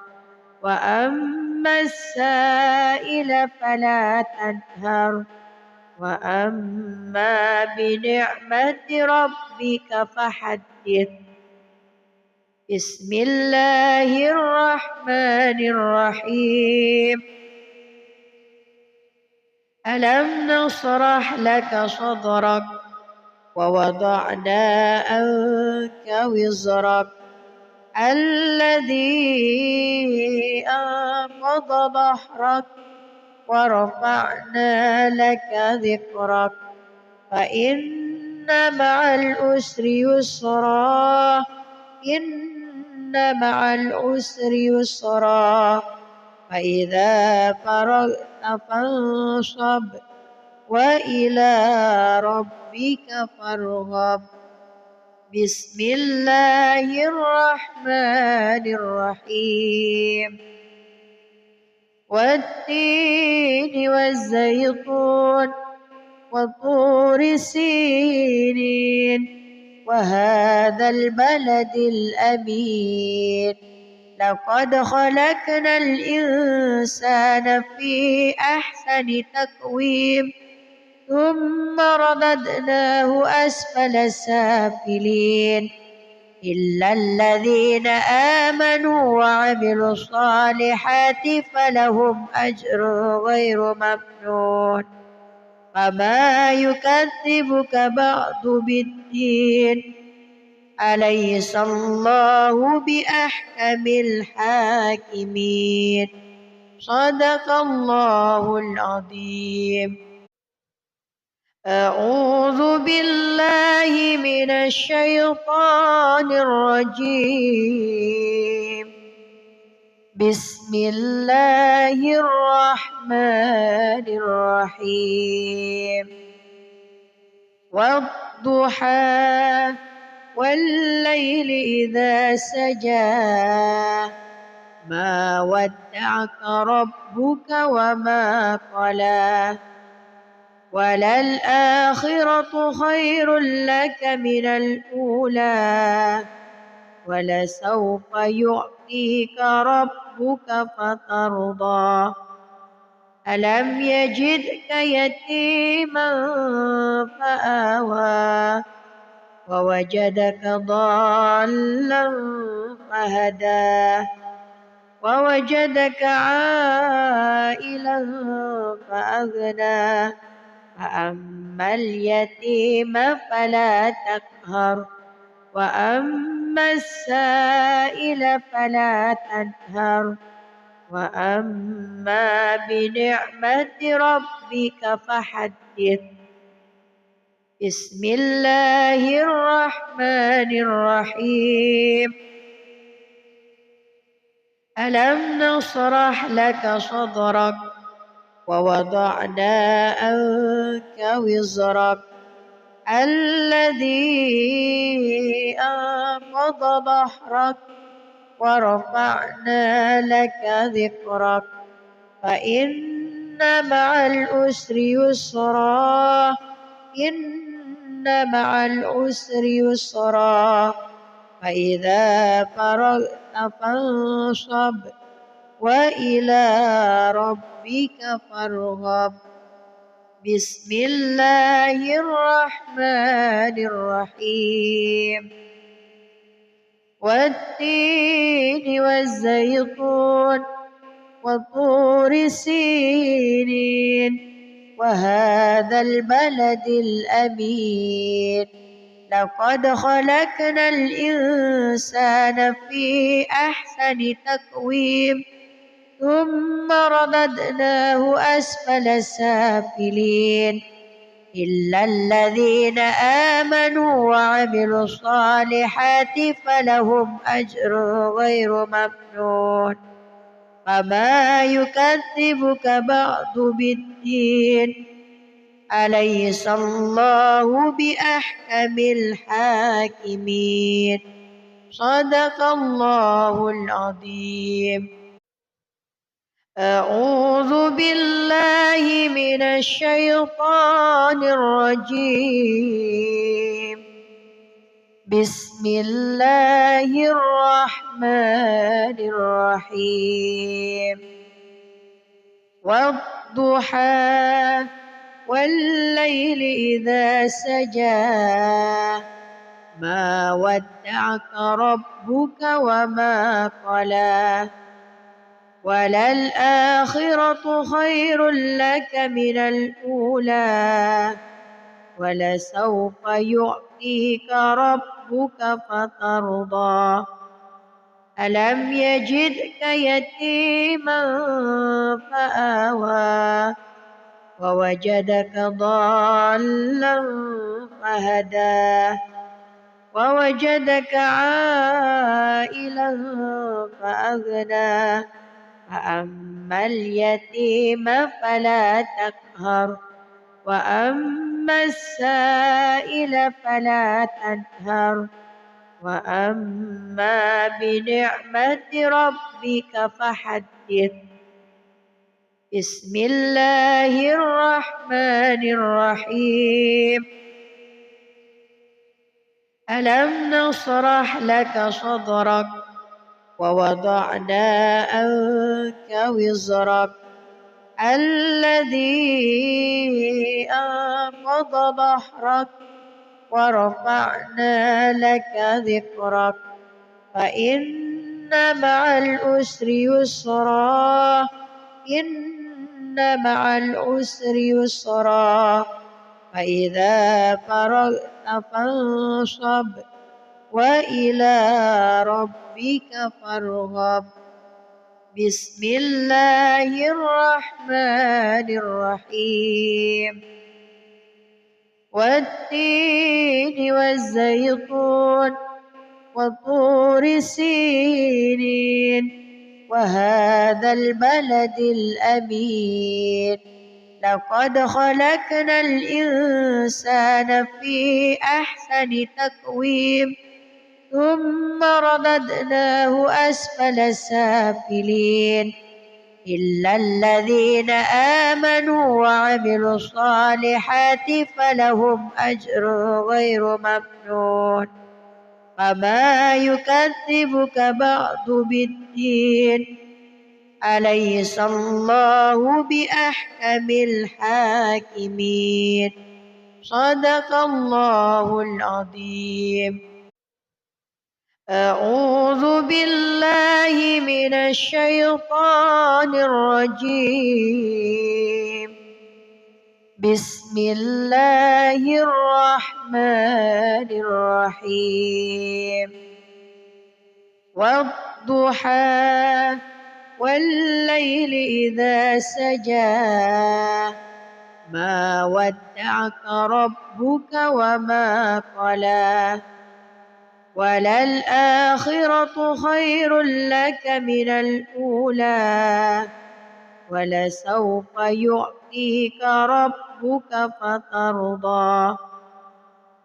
وأما السائل فلا تنهر وأما بنعمة ربك فحدث. بسم الله الرحمن الرحيم. ألم نشرح لك صدرك ووضعنا عنك وزرك الذي أنقض ظهرك ورفعنا لك ذكرك فإن مع العسر يسرا إن مع العسر يسرا فإذا فرغت فانصب وإلى ربك فارغب. بسم الله الرحمن الرحيم. والتين والزيتون وطور سينين وهذا البلد الأمين لقد خلقنا الإنسان في أحسن تقويم ثم رددناه أسفل سافلين إلا الذين آمنوا وعملوا الصالحات فلهم أجر غير ممنون فما يكذبك بعد بالدين أليس الله بأحكم الحاكمين. صدق الله العظيم. أعوذ بالله من الشيطان الرجيم. بسم الله الرحمن الرحيم. والضحى والليل إذا سجى ما ودعك ربك وما قلى وللآخرة خير لك من الأولى ولسوف يعطيك ربك فترضى. ألم يجدك يتيما فآوى ووجدك ضالا فهدى ووجدك عائلا فأغنى فأما اليتيم فلا تقهر وأما السائل فلا تنهر وأما بنعمة ربك فحدث. بسم الله الرحمن الرحيم. ألم نشرح لك صدرك ووضعنا عنك وزرك الذي أنقض ظهرك ورفعنا لك ذكرك فإن مع العسر يسرا إن مع العسر يسرا فإذا فرغت فانصب وإلى ربك فارغب. بسم الله الرحمن الرحيم. والتين والزيتون وطور سينين وهذا البلد الأمين لقد خلقنا الإنسان في أحسن تقويم ثم رددناه أسفل سافلين إلا الذين آمنوا وعملوا الصالحات فلهم أجر غير ممنون فما يكذبك بعد بالدين أليس الله بأحكم الحاكمين. صدق الله العظيم. أعوذ بالله من الشيطان الرجيم. بسم الله الرحمن الرحيم. والضحى والليل إذا سجى ما ودعك ربك وما قلى وللآخرة خير لك من الأولى ولسوف يعطيك ربك فترضى ألم يجدك يتيما فآوى ووجدك ضالا فهدى ووجدك عائلا فأغنى فأما اليتيم فلا تقهر وأما السائل فلا تنهر وأما بنعمة ربك فحدث. بسم الله الرحمن الرحيم. ألم نشرح لك صدرك ووضعنا عنك وزرك الذي أنقض ظهرك ورفعنا لك ذكرك فإن مع العسر يسرا إن مع العسر يسرا فإذا فرغت فانصب وإلى ربك فارغب. بسم الله الرحمن الرحيم. والتين والزيتون وطور سينين وهذا البلد الأمين لقد خلقنا الإنسان في أحسن تقويم ثم رددناه أسفل سافلين إلا الذين آمنوا وعملوا الصالحات فلهم أجر غير ممنون فما يكذبك بعد بالدين أليس الله بأحكم الحاكمين. صدق الله العظيم. أعوذ بالله من الشيطان الرجيم. بسم الله الرحمن الرحيم. والضحى والليل إذا سجى ما ودعك ربك وما قلى وللآخرة خير لك من الأولى ولسوف يعطيك ربك فترضى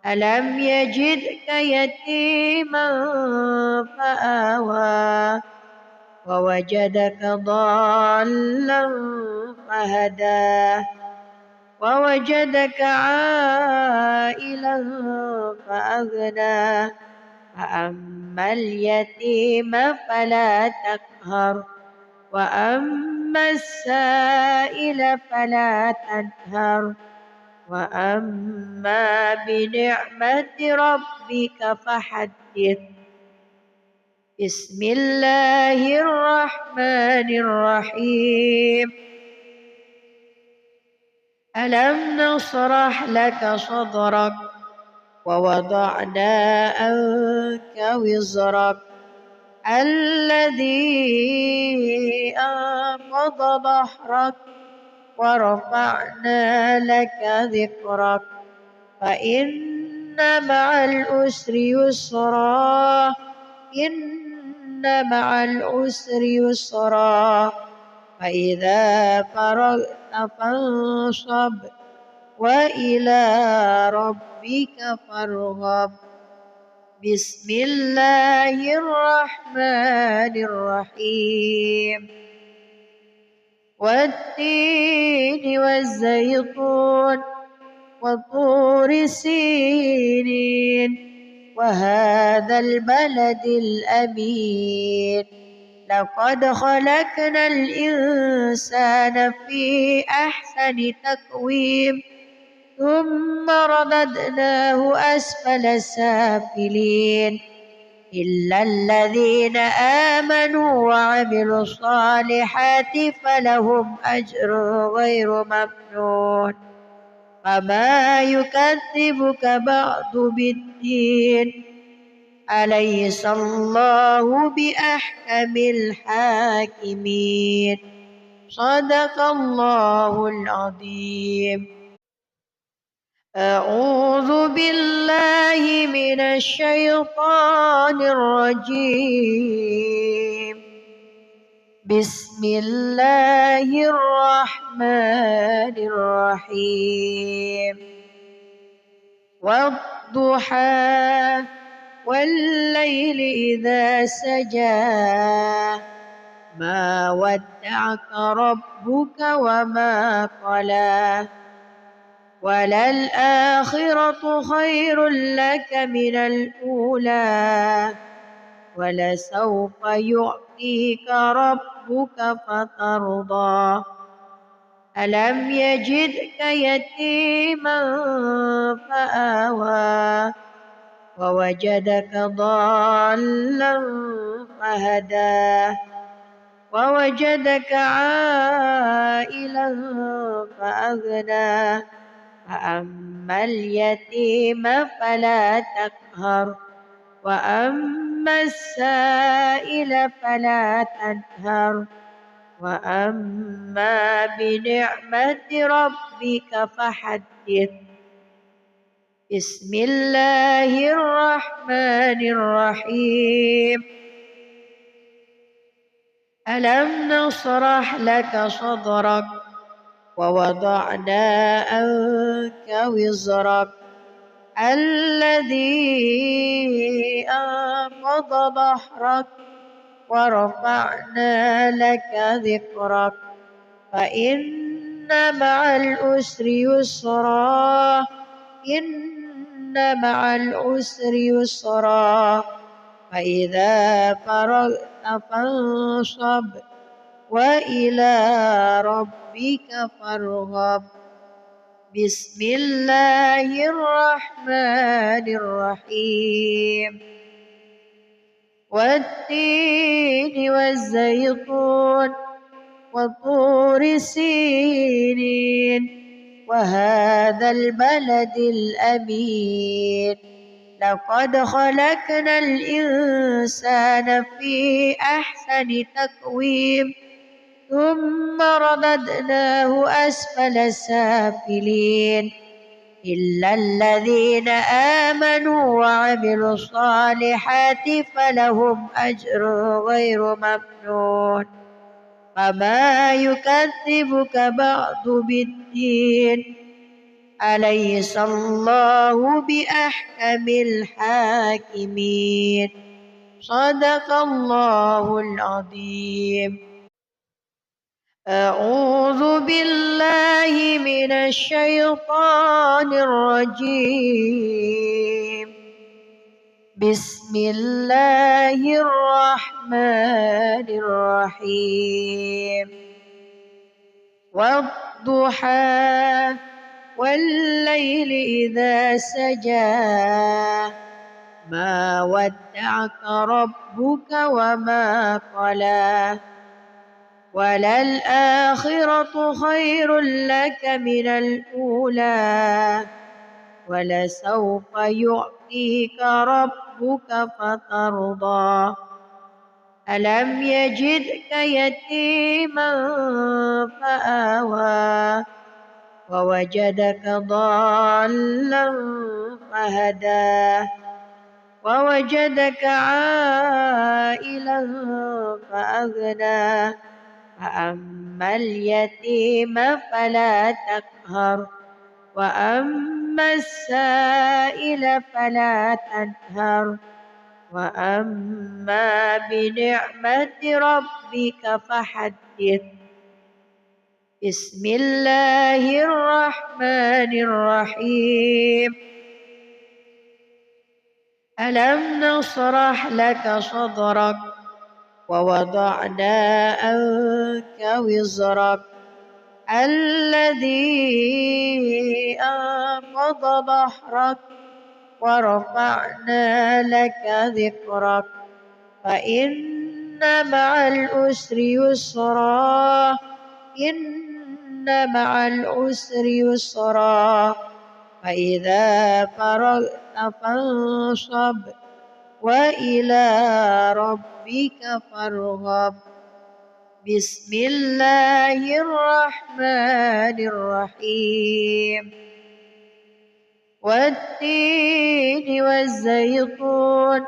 ألم يجدك يتيما فآوى ووجدك ضالا فهدى ووجدك عائلا فأغنى فأما اليتيم فلا تقهر وأما السائل فلا تنهر وأما بنعمة ربك فحدث. بسم الله الرحمن الرحيم. ألم نشرح لك صدرك ووضعنا عنك وزرك الذي أنقض ظهرك ورفعنا لك ذكرك فإن مع العسر يسرا إن مع العسر يسرا فإذا فرغت فانصب وإلى ربك فارغب. بسم الله الرحمن الرحيم. والتين والزيتون وطور سينين وهذا البلد الأمين. لقد خلقنا الإنسان في أحسن تقويم ثم رددناه أسفل سافلين إلا الذين آمنوا وعملوا الصالحات فلهم أجر غير ممنون. فما يكذبك بعد بالدين أليس الله بأحكم الحاكمين. صدق الله العظيم. أعوذ بالله من الشيطان الرجيم. بسم الله الرحمن الرحيم. والضحى والليل إذا سجى ما ودعك ربك وما قلى وللآخرة خير لك من الأولى ولسوف يعطيك ربك فترضى. ألم يجدك يتيما فآوى ووجدك ضالا فهدى ووجدك عائلا فأغنى فأما اليتيم فلا تقهر وأما السائل فلا تنهر وأما بنعمة ربك فحدث. بسم الله الرحمن الرحيم. ألم نشرح لك صدرك ووضعنا عنك وزرك الذي أنقض ظهرك ورفعنا لك ذكرك فإن مع العسر يسرا إن مع العسر يسرا فإذا فرغت فانصب وإلى ربك فارغب. بسم الله الرحمن الرحيم. والتين والزيتون وطور سينين وهذا البلد الأمين. لقد خلقنا الإنسان في أحسن تقويم ثم رددناه أسفل سافلين إلا الذين آمنوا وعملوا الصالحات فلهم أجر غير ممنون. فما يكذبك بعد بالدين أليس الله بأحكم الحاكمين. صدق الله العظيم. أعوذ بالله من الشيطان الرجيم. بسم الله الرحمن الرحيم. والضحى والليل إذا سجى ما ودعك ربك وما قلى وللآخرة خير لك من الأولى ولسوف يعطيك ربك فترضى. ألم يجدك يتيما فآوى ووجدك ضالا فهدى ووجدك عائلا فأغنى فأما اليتيم فلا تقهر وأما السائل فلا تنهر وأما بنعمة ربك فحدث بسم الله الرحمن الرحيم ألم نشرح لك صدرك ووضعنا عنك وزرك الذي أنقض ظهرك ورفعنا لك ذكرك فإن مع العسر يسرا إن مع العسر يسرا فإذا فرغت فانصب وإلى ربك فارغب بسم الله الرحمن الرحيم والتين والزيتون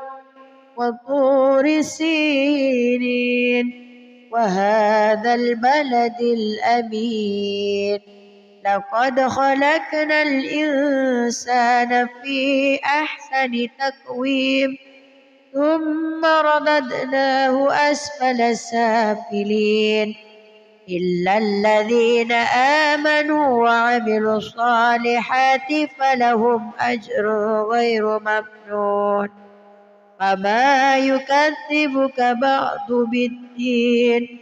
وطور سينين وهذا البلد الأمين لقد خلقنا الإنسان في أحسن تقويم ثم رددناه أسفل سافلين إلا الذين آمنوا وعملوا الصالحات فلهم أجر غير ممنون فما يكذبك بعد بالدين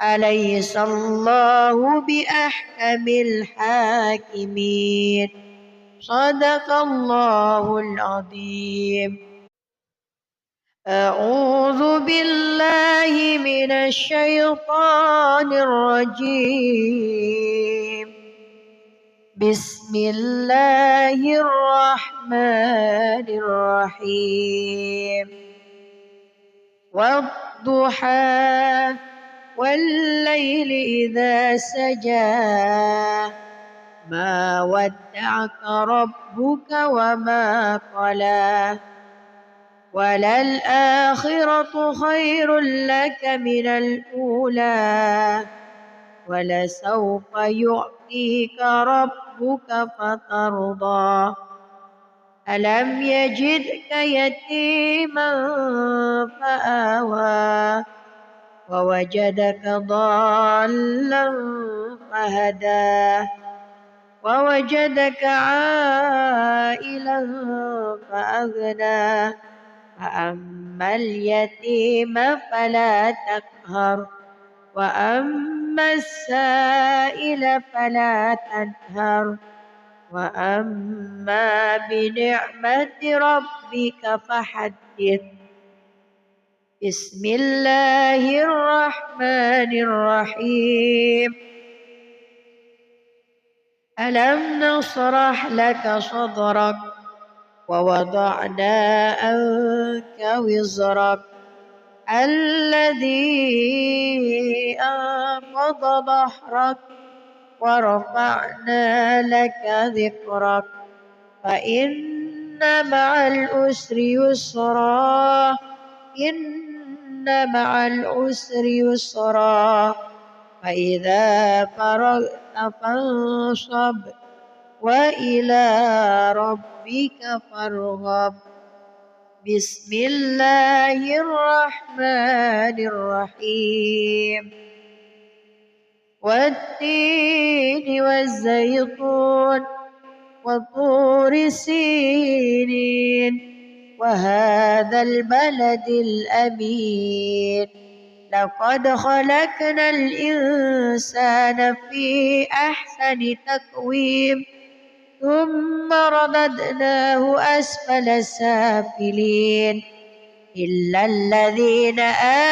أليس الله بأحكم الحاكمين صدق الله العظيم أعوذ بالله من الشيطان الرجيم بسم الله الرحمن الرحيم والضحى والليل إذا سجى ما ودعك ربك وما قلى وللآخرة خير لك من الأولى ولسوف يعطيك ربك فترضى ألم يجدك يتيما فآوى ووجدك ضالا فهدى ووجدك عائلا فأغنى فأما اليتيم فلا تقهر وأما السائل فلا تنهر وأما بنعمة ربك فحدث بسم الله الرحمن الرحيم ألم نشرح لك صدرك ووضعنا عنك وزرك الذي أنقض ظهرك ورفعنا لك ذكرك فإن مع العسر يسرا إن مع العسر يسرا فإذا فرغت فانصب وإلى ربك فارغب بسم الله الرحمن الرحيم والتين والزيتون وطور سينين وهذا البلد الأمين لقد خلقنا الإنسان في أحسن تقويم ثم رددناه أسفل سافلين إلا الذين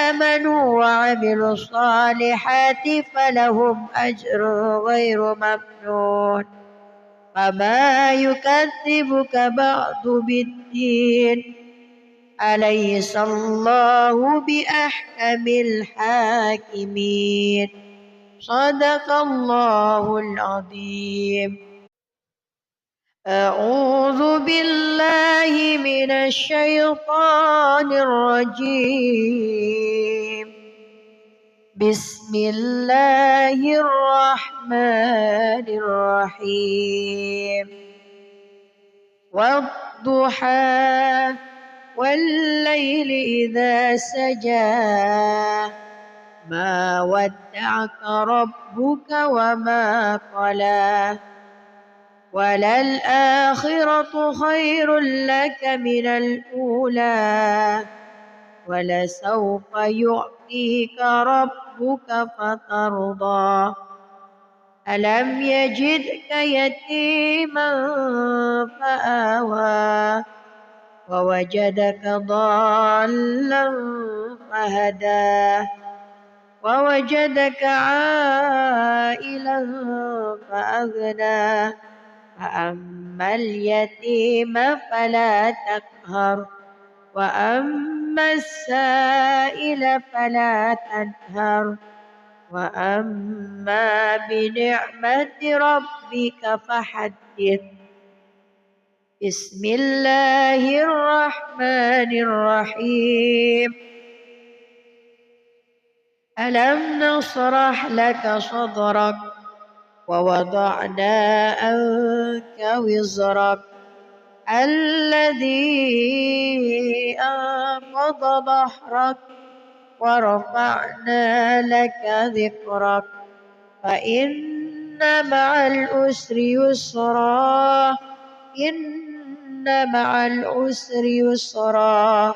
آمنوا وعملوا الصالحات فلهم أجر غير ممنون فما يكذبك بعد بالدين أليس الله بأحكم الحاكمين صدق الله العظيم أعوذ بالله من الشيطان الرجيم بسم الله الرحمن الرحيم والضحى والليل إذا سجى ما ودعك ربك وما قلى وللآخرة خير لك من الأولى ولسوف يعطيك ربك فترضى ألم يجدك يتيما فآوى ووجدك ضالا فهدى ووجدك عائلا فأغنى فأما اليتيم فلا تقهر وأما السائل فلا تنهر وأما بنعمة ربك فحدث بسم الله الرحمن الرحيم ألم نشرح لك صدرك ووضعنا عنك وزرك الذي أنقض ظهرك ورفعنا لك ذكرك فإن مع العسر يسرا إن مع العسر يسرا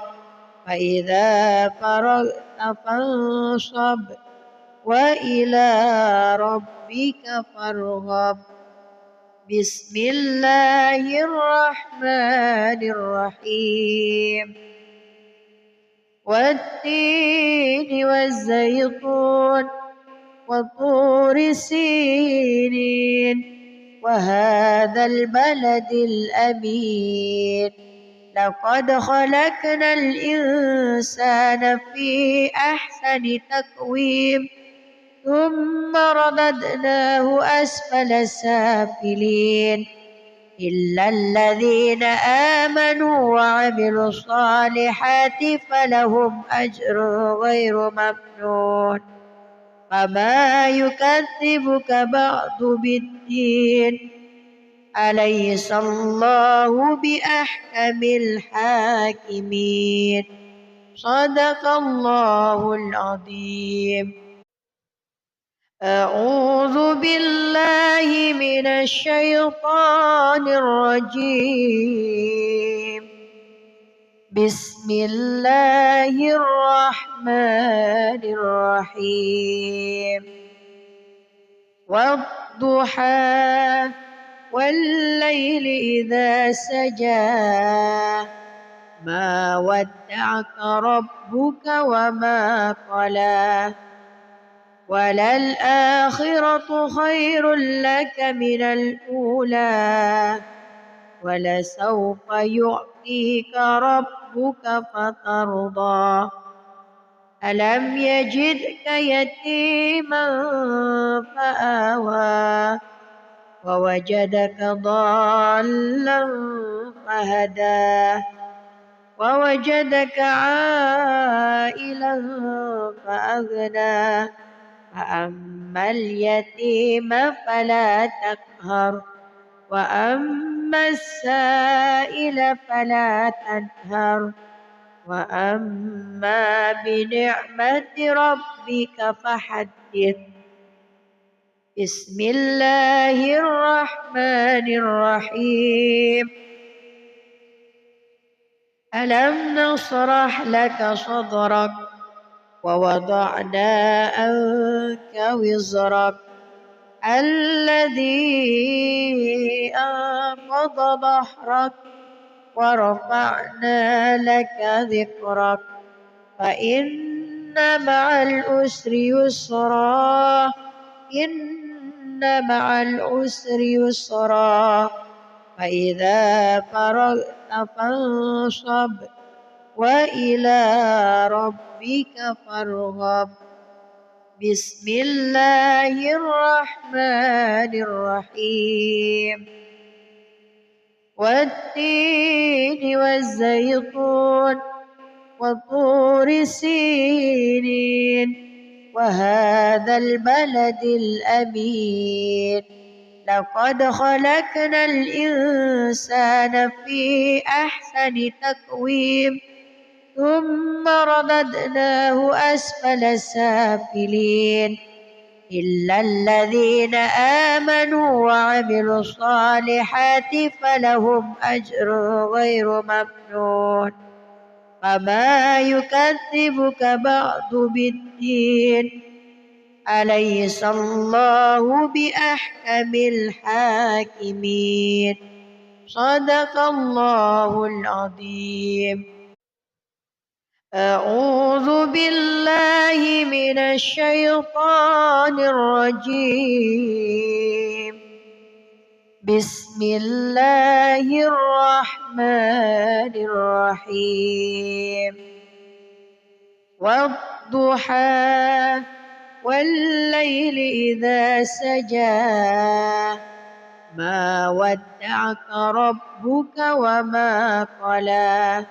فإذا فرغت فانصب وإلى ربك فارغب بسم الله الرحمن الرحيم والتين والزيتون وطور سينين وهذا البلد الأمين لقد خلقنا الإنسان في أحسن تقويم ثم رددناه أسفل سافلين إلا الذين آمنوا وعملوا الصالحات فلهم أجر غير ممنون فما يكذبك بعد بالدين أليس الله بأحكم الحاكمين صدق الله العظيم أعوذ بالله من الشيطان الرجيم بسم الله الرحمن الرحيم والضحى والليل إذا سجى ما ودعك ربك وما قلى وللآخرة خير لك من الأولى ولسوف يعطيك ربك فترضى ألم يجدك يتيما فآوى ووجدك ضالا فهدى ووجدك عائلا فأغنى فأما اليتيم فلا تقهر وأما السائل فلا تنهر وأما بنعمة ربك فحدث بسم الله الرحمن الرحيم ألم نشرح لك صدرك ووضعنا عنك وزرك الذي أنقض ظهرك ورفعنا لك ذكرك فإن مع العسر يسرا إن مع العسر يسرا فإذا فرغت فانصب وإلى ربك فارغب بسم الله الرحمن الرحيم والتين والزيتون وطور سينين وهذا البلد الأمين لقد خلقنا الإنسان في أحسن تقويم ثم رددناه أسفل سافلين إلا الذين آمنوا وعملوا الصالحات فلهم أجر غير ممنون فما يكذبك بعد بالدين أليس الله بأحكم الحاكمين صدق الله العظيم. أعوذ بالله من الشيطان الرجيم. بسم الله الرحمن الرحيم. والضحى والليل إذا سجى ما ودعك ربك وما قلى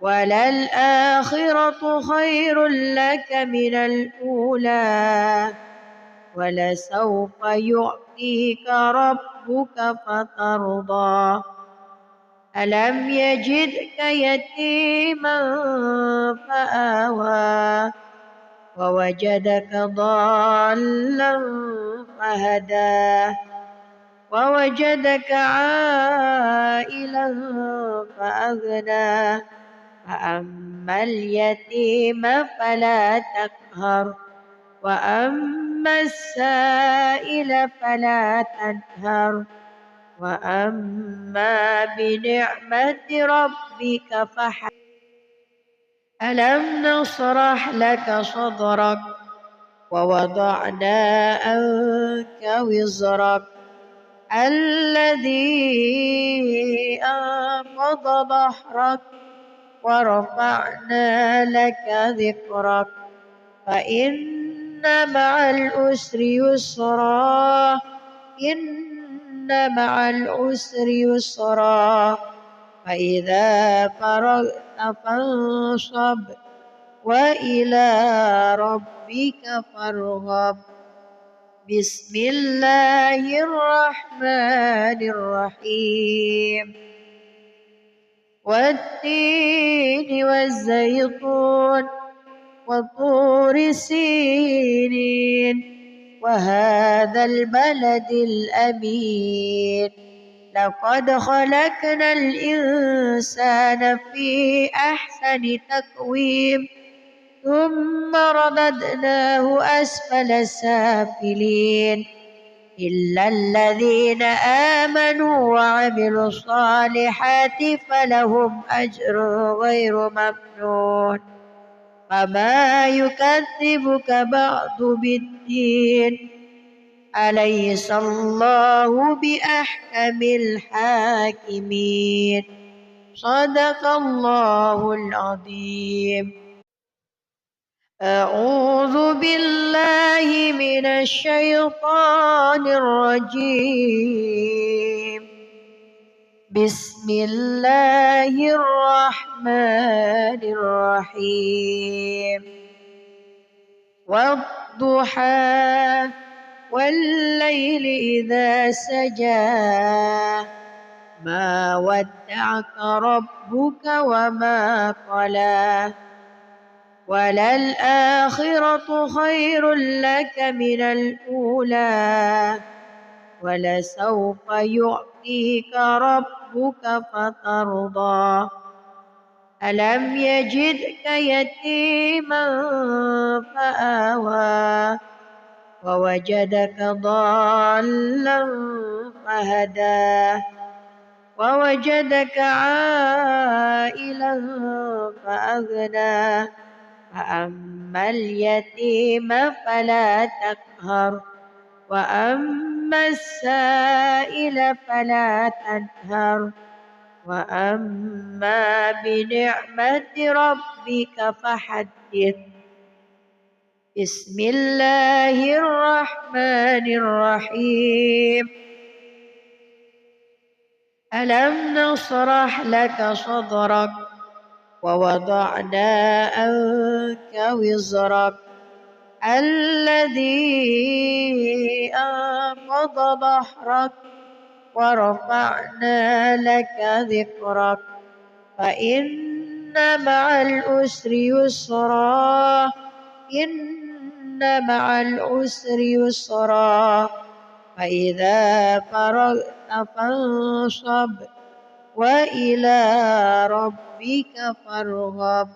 وللآخرة خير لك من الأولى ولسوف يعطيك ربك فترضى ألم يجدك يتيما فآوى ووجدك ضالا فهدى ووجدك عائلا فأغنى فأما اليتيم فلا تقهر وأما السائل فلا تنهر وأما بنعمة ربك فحدث ألم نشرح لك صدرك ووضعنا عنك وزرك الذي أنقض ظهرك ورفعنا لك ذكرك فإن مع العسر يسرا إن مع العسر يسرا فإذا فرغت فانصب وإلى ربك فارغب. بسم الله الرحمن الرحيم. والتين والزيتون وطور سينين وهذا البلد الأمين لقد خلقنا الإنسان في أحسن تقويم ثم رددناه أسفل سافلين إلا الذين آمنوا وعملوا الصالحات فلهم أجر غير ممنون فما يكذبك بعد بالدين أليس الله بأحكم الحاكمين صدق الله العظيم. أعوذ بالله من الشيطان الرجيم. بسم الله الرحمن الرحيم. والضحى والليل إذا سجى ما ودعك ربك وما قلى وللآخرة خير لك من الأولى ولسوف يعطيك ربك فترضى ألم يجدك يتيما فآوى ووجدك ضالا فهدى ووجدك عائلا فأغنى فأما اليتيم فلا تقهر وأما السائل فلا تنهر وأما بنعمة ربك فحدث. بسم الله الرحمن الرحيم. ألم نشرح لك صدرك ووضعنا عنك وزرك الذي أنقض ظهرك ورفعنا لك ذكرك فإن مع العسر يسرا إن مع العسر يسرا فإذا فرغت فانصب وإلى ربك فارغب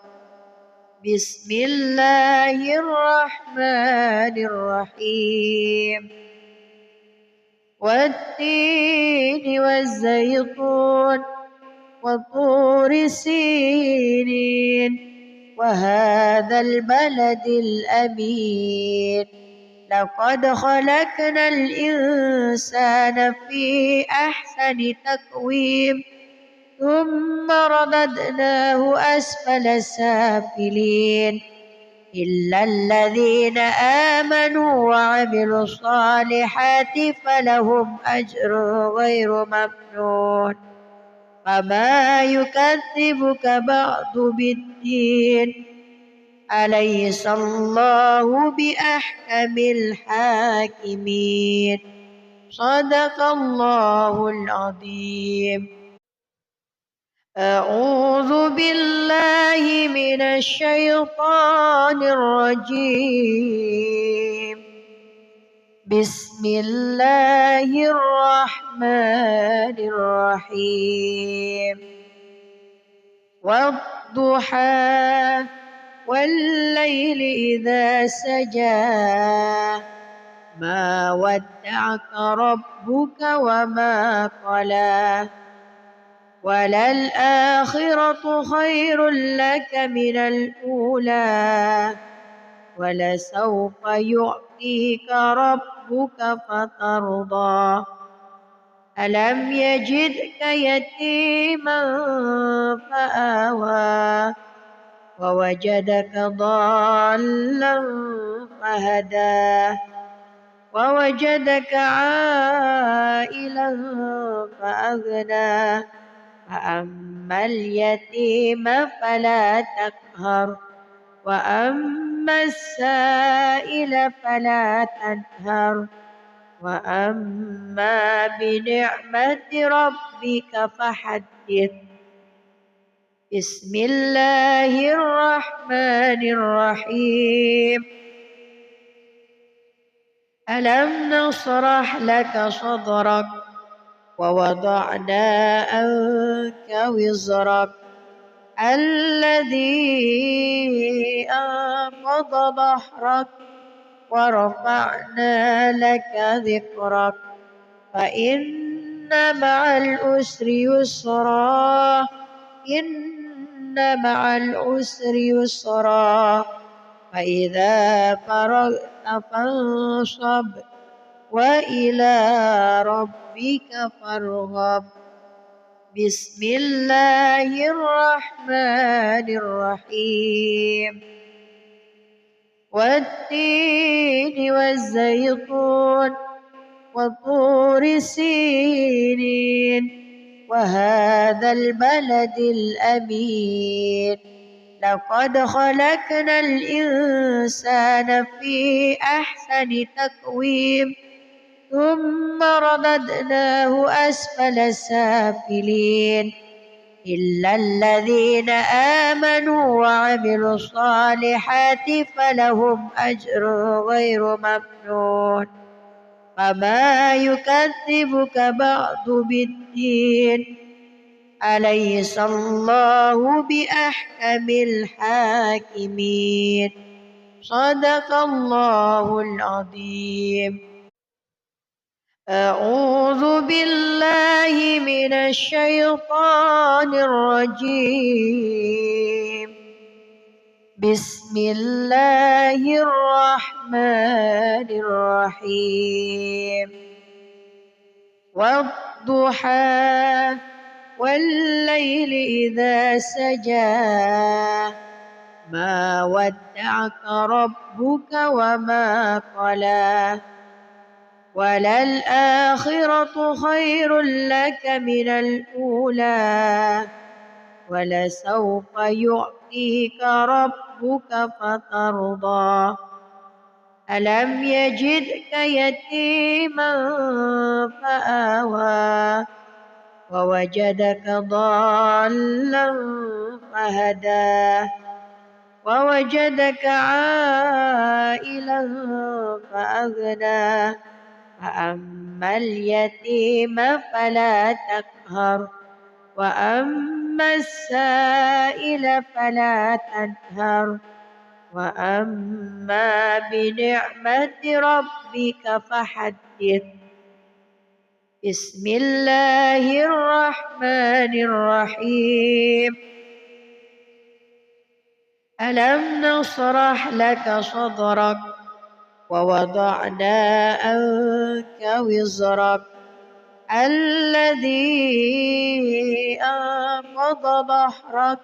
بسم الله الرحمن الرحيم والتين والزيتون وطور سينين وهذا البلد الأمين لقد خلقنا الإنسان في أحسن تقويم ثم رددناه أسفل سافلين إلا الذين آمنوا وعملوا الصالحات فلهم أجر غير ممنون فما يكذبك بعد بالدين أليس الله بأحكم الحاكمين صدق الله العظيم. أعوذ بالله من الشيطان الرجيم بسم الله الرحمن الرحيم والضحى والليل إذا سجى ما ودعك ربك وما قلى وللآخرة خير لك من الأولى ولسوف يعطيك ربك فترضى ألم يجدك يتيما فآوى ووجدك ضالا فهدى ووجدك عائلا فأغنى فأما اليتيم فلا تقهر وأما السائل فلا تنهر وأما بنعمة ربك فحدث بسم الله الرحمن الرحيم ألم نشرح لك صدرك ووضعنا عنك وزرك الذي أنقض ظهرك ورفعنا لك ذكرك فإن مع العسر يسرا إن مع العسر يسرا فإذا فرغت فانصب وإلى ربك فارغب بسم الله الرحمن الرحيم والتين والزيتون وطور سينين وهذا البلد الأمين لقد خلقنا الإنسان في أحسن تقويم ثم رددناه أسفل سافلين إلا الذين آمنوا وعملوا الصالحات فلهم أجر غير ممنون فما يكذبك بعد بالدين أليس الله بأحكم الحاكمين صدق الله العظيم. أعوذ بالله من الشيطان الرجيم بسم الله الرحمن الرحيم والضحى والليل إذا سجى ما ودعك ربك وما قلى وللآخرة خير لك من الأولى ولسوف يعطيك ربك فترضى ألم يجدك يتيما فآوى ووجدك ضالا فهدى ووجدك عائلا فأغنى فأما اليتيم فلا تقهر وأما السائل فلا تنهر وأما بنعمة ربك فحدث. بسم الله الرحمن الرحيم. ألم نشرح لك صدرك ووضعنا عنك وزرك الذي أنقض ظهرك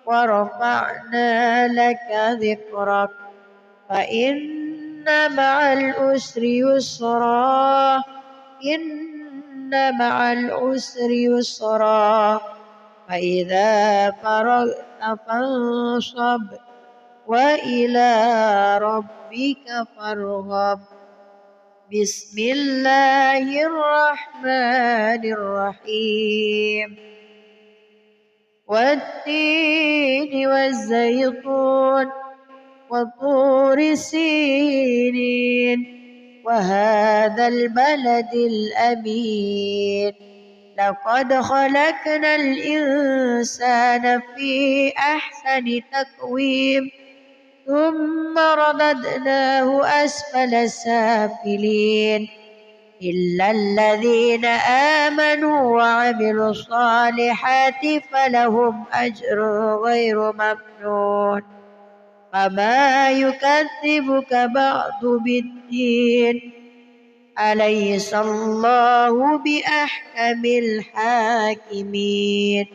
ورفعنا لك ذكرك فإن مع العسر يسرا إن مع العسر يسرا فإذا فرغت فانصب وإلى ربك فارغب. بسم الله الرحمن الرحيم. والتين والزيتون وطور سينين وهذا البلد الأمين لقد خلقنا الإنسان في أحسن تقويم ثم رددناه أسفل سافلين إلا الذين آمنوا وعملوا الصالحات فلهم أجر غير ممنون فما يكذبك بعد بالدين أليس الله بأحكم الحاكمين.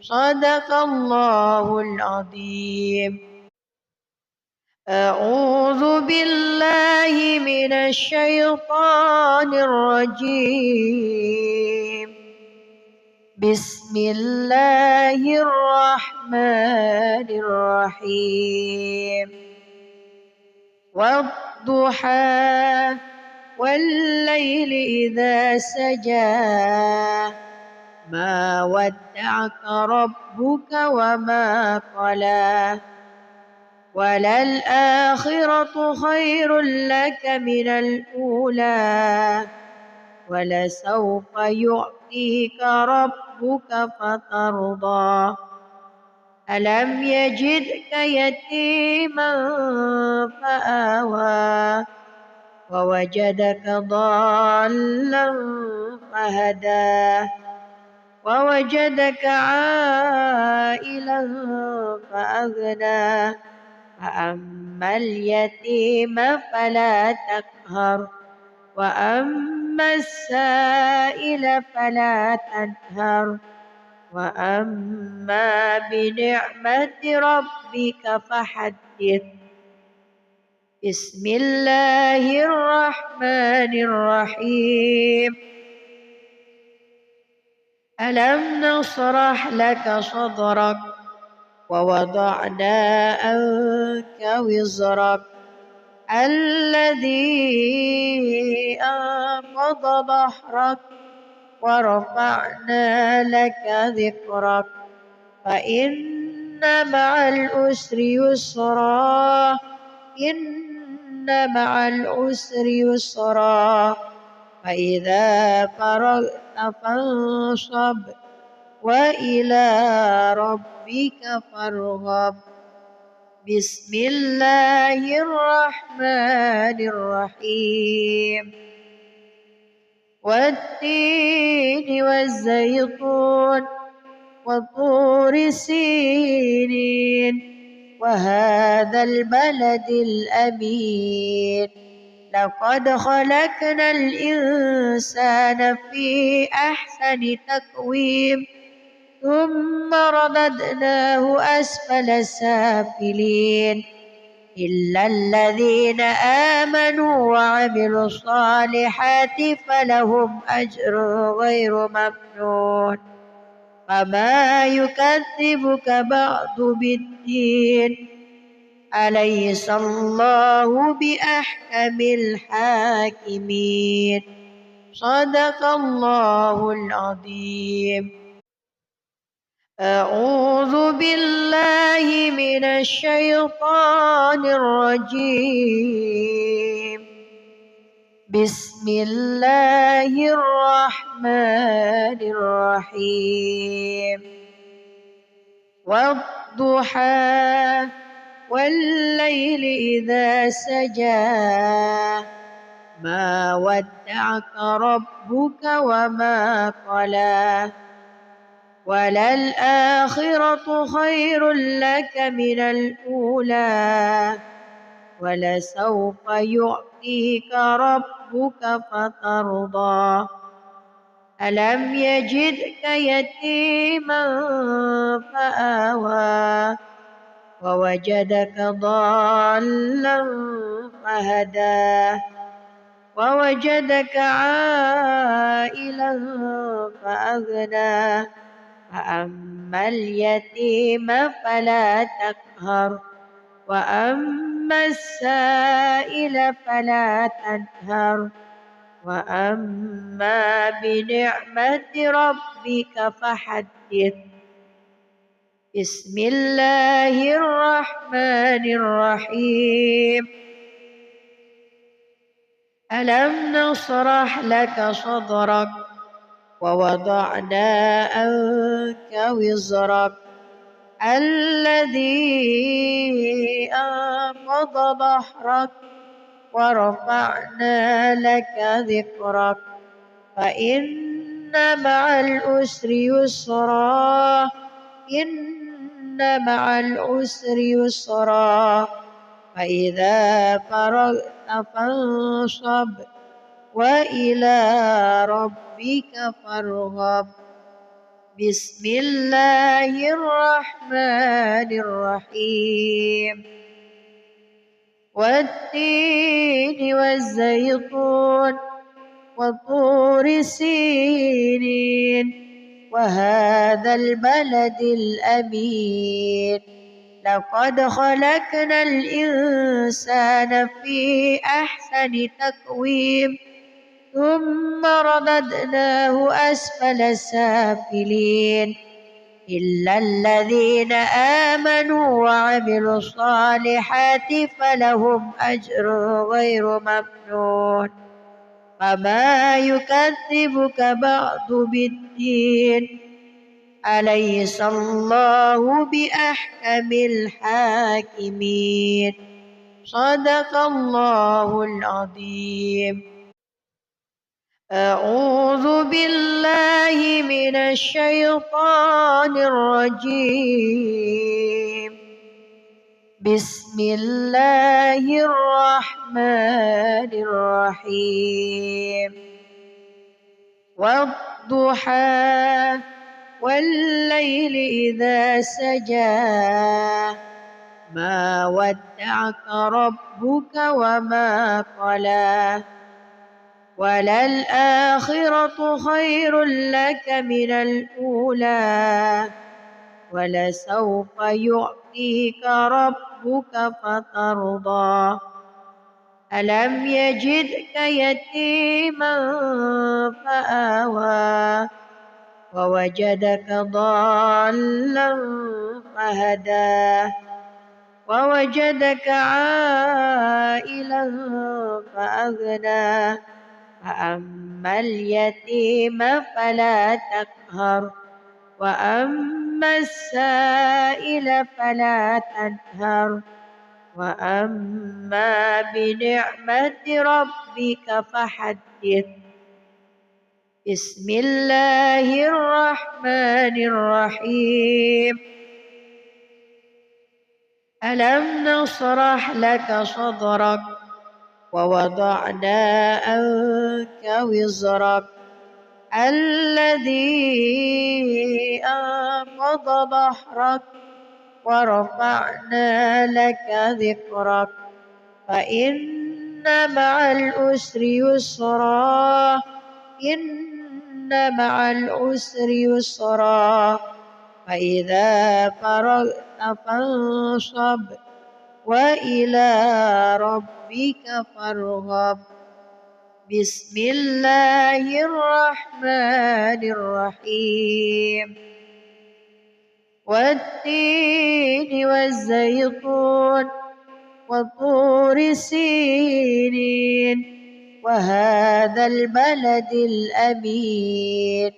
صدق الله العظيم. أعوذ بالله من الشيطان الرجيم. بسم الله الرحمن الرحيم. والضحى والليل إذا سجى ما ودعك ربك وما قلى وللآخرة خير لك من الأولى ولسوف يعطيك ربك فترضى ألم يجدك يتيما فآوى ووجدك ضالا فهدى ووجدك عائلا فأغنى فأما اليتيم فلا تقهر وأما السائل فلا تنهر وأما بنعمة ربك فحدث. بسم الله الرحمن الرحيم. ألم نشرح لك صدرك ووضعنا عنك وزرك الذي أنقض ظهرك ورفعنا لك ذكرك فإن مع العسر يسرا إن مع العسر يسرا فإذا فرغت فانصب وإلى ربك فارغب. بسم الله الرحمن الرحيم. والتين والزيتون وطور سينين وهذا البلد الأمين لقد خلقنا الإنسان في أحسن تقويم ثم رددناه أسفل سافلين إلا الذين آمنوا وعملوا الصالحات فلهم أجر غير ممنون فما يكذبك بعد بالدين أليس الله بأحكم الحاكمين. صدق الله العظيم. أعوذ بالله من الشيطان الرجيم. بسم الله الرحمن الرحيم. والضحى والليل إذا سجى ما ودعك ربك وما قلى وللآخرة خير لك من الأولى ولسوف يعطيك ربك فترضى ألم يجدك يتيما فآوى ووجدك ضالا فهدى ووجدك عائلا فأغنى فأما اليتيم فلا تقهر وأما السائل فلا تنهر وأما بنعمة ربك فحدث. بسم الله الرحمن الرحيم. ألم نشرح لك صدرك ووضعنا عنك وزرك الذي أنقض ظهرك ورفعنا لك ذكرك فإن مع العسر يسرا إن مع العسر يسرا فإذا فرغت فانصب وإلى ربك فارغب. بسم الله الرحمن الرحيم. والتين والزيتون وطور سينين وهذا البلد الأمين لقد خلقنا الإنسان في أحسن تقويم ثم رددناه أسفل سافلين إلا الذين آمنوا وعملوا الصالحات فلهم أجر غير ممنون فما يكذبك بعد بالدين أليس الله بأحكم الحاكمين. صدق الله العظيم. أعوذ بالله من الشيطان الرجيم. بسم الله الرحمن الرحيم. والضحى والليل إذا سجى ما ودعك ربك وما قلى وللآخرة خير لك من الأولى ولسوف يعطيك ربك فترضى ألم يجدك يتيما فآوى ووجدك ضالا فهدى ووجدك عائلا فأغنى فأما اليتيم فلا تقهر وأما السائل فلا تنهر وأما بنعمة ربك فحدث. بسم الله الرحمن الرحيم. ألم نشرح لك صدرك ووضعنا عنك وزرك الذي أنقض ظهرك ورفعنا لك ذكرك فإن مع العسر يسرا إن مع العسر يسرا فإذا فرغت فانصب وإلى ربك فارغب. بسم الله الرحمن الرحيم. والتين والزيتون وطور سينين وهذا البلد الأمين.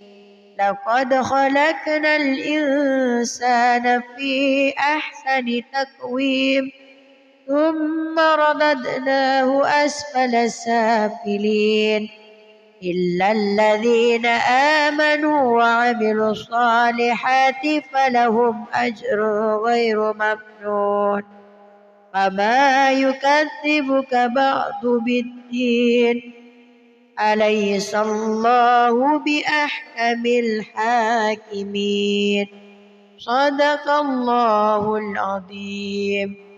لقد خلقنا الإنسان في أحسن تقويم ثم رددناه أسفل سافلين إلا الذين آمنوا وعملوا الصالحات فلهم أجر غير ممنون. فما يكذبك بعد بالدين. أليس الله بأحكم الحاكمين. صدق الله العظيم.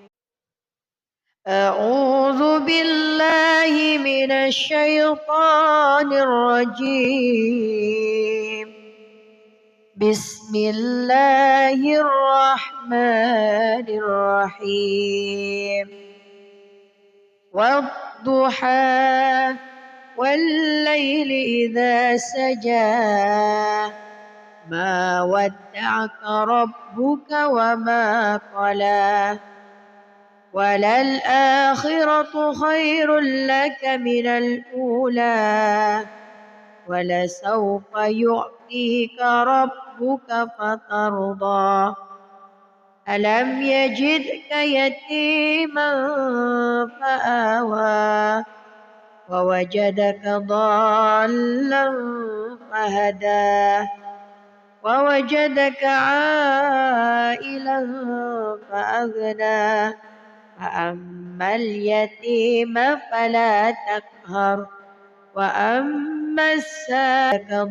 أعوذ بالله من الشيطان الرجيم. بسم الله الرحمن الرحيم. والضحى والليل إذا سجى ما ودعك ربك وما قلى وللآخرة خير لك من الأولى ولسوف يعطيك ربك فترضى. ألم يجدك يتيما فآوى ووجدك ضالا فهدى ووجدك عائلا فأغنى. فأما اليتيم فلا تقهر وأما السائل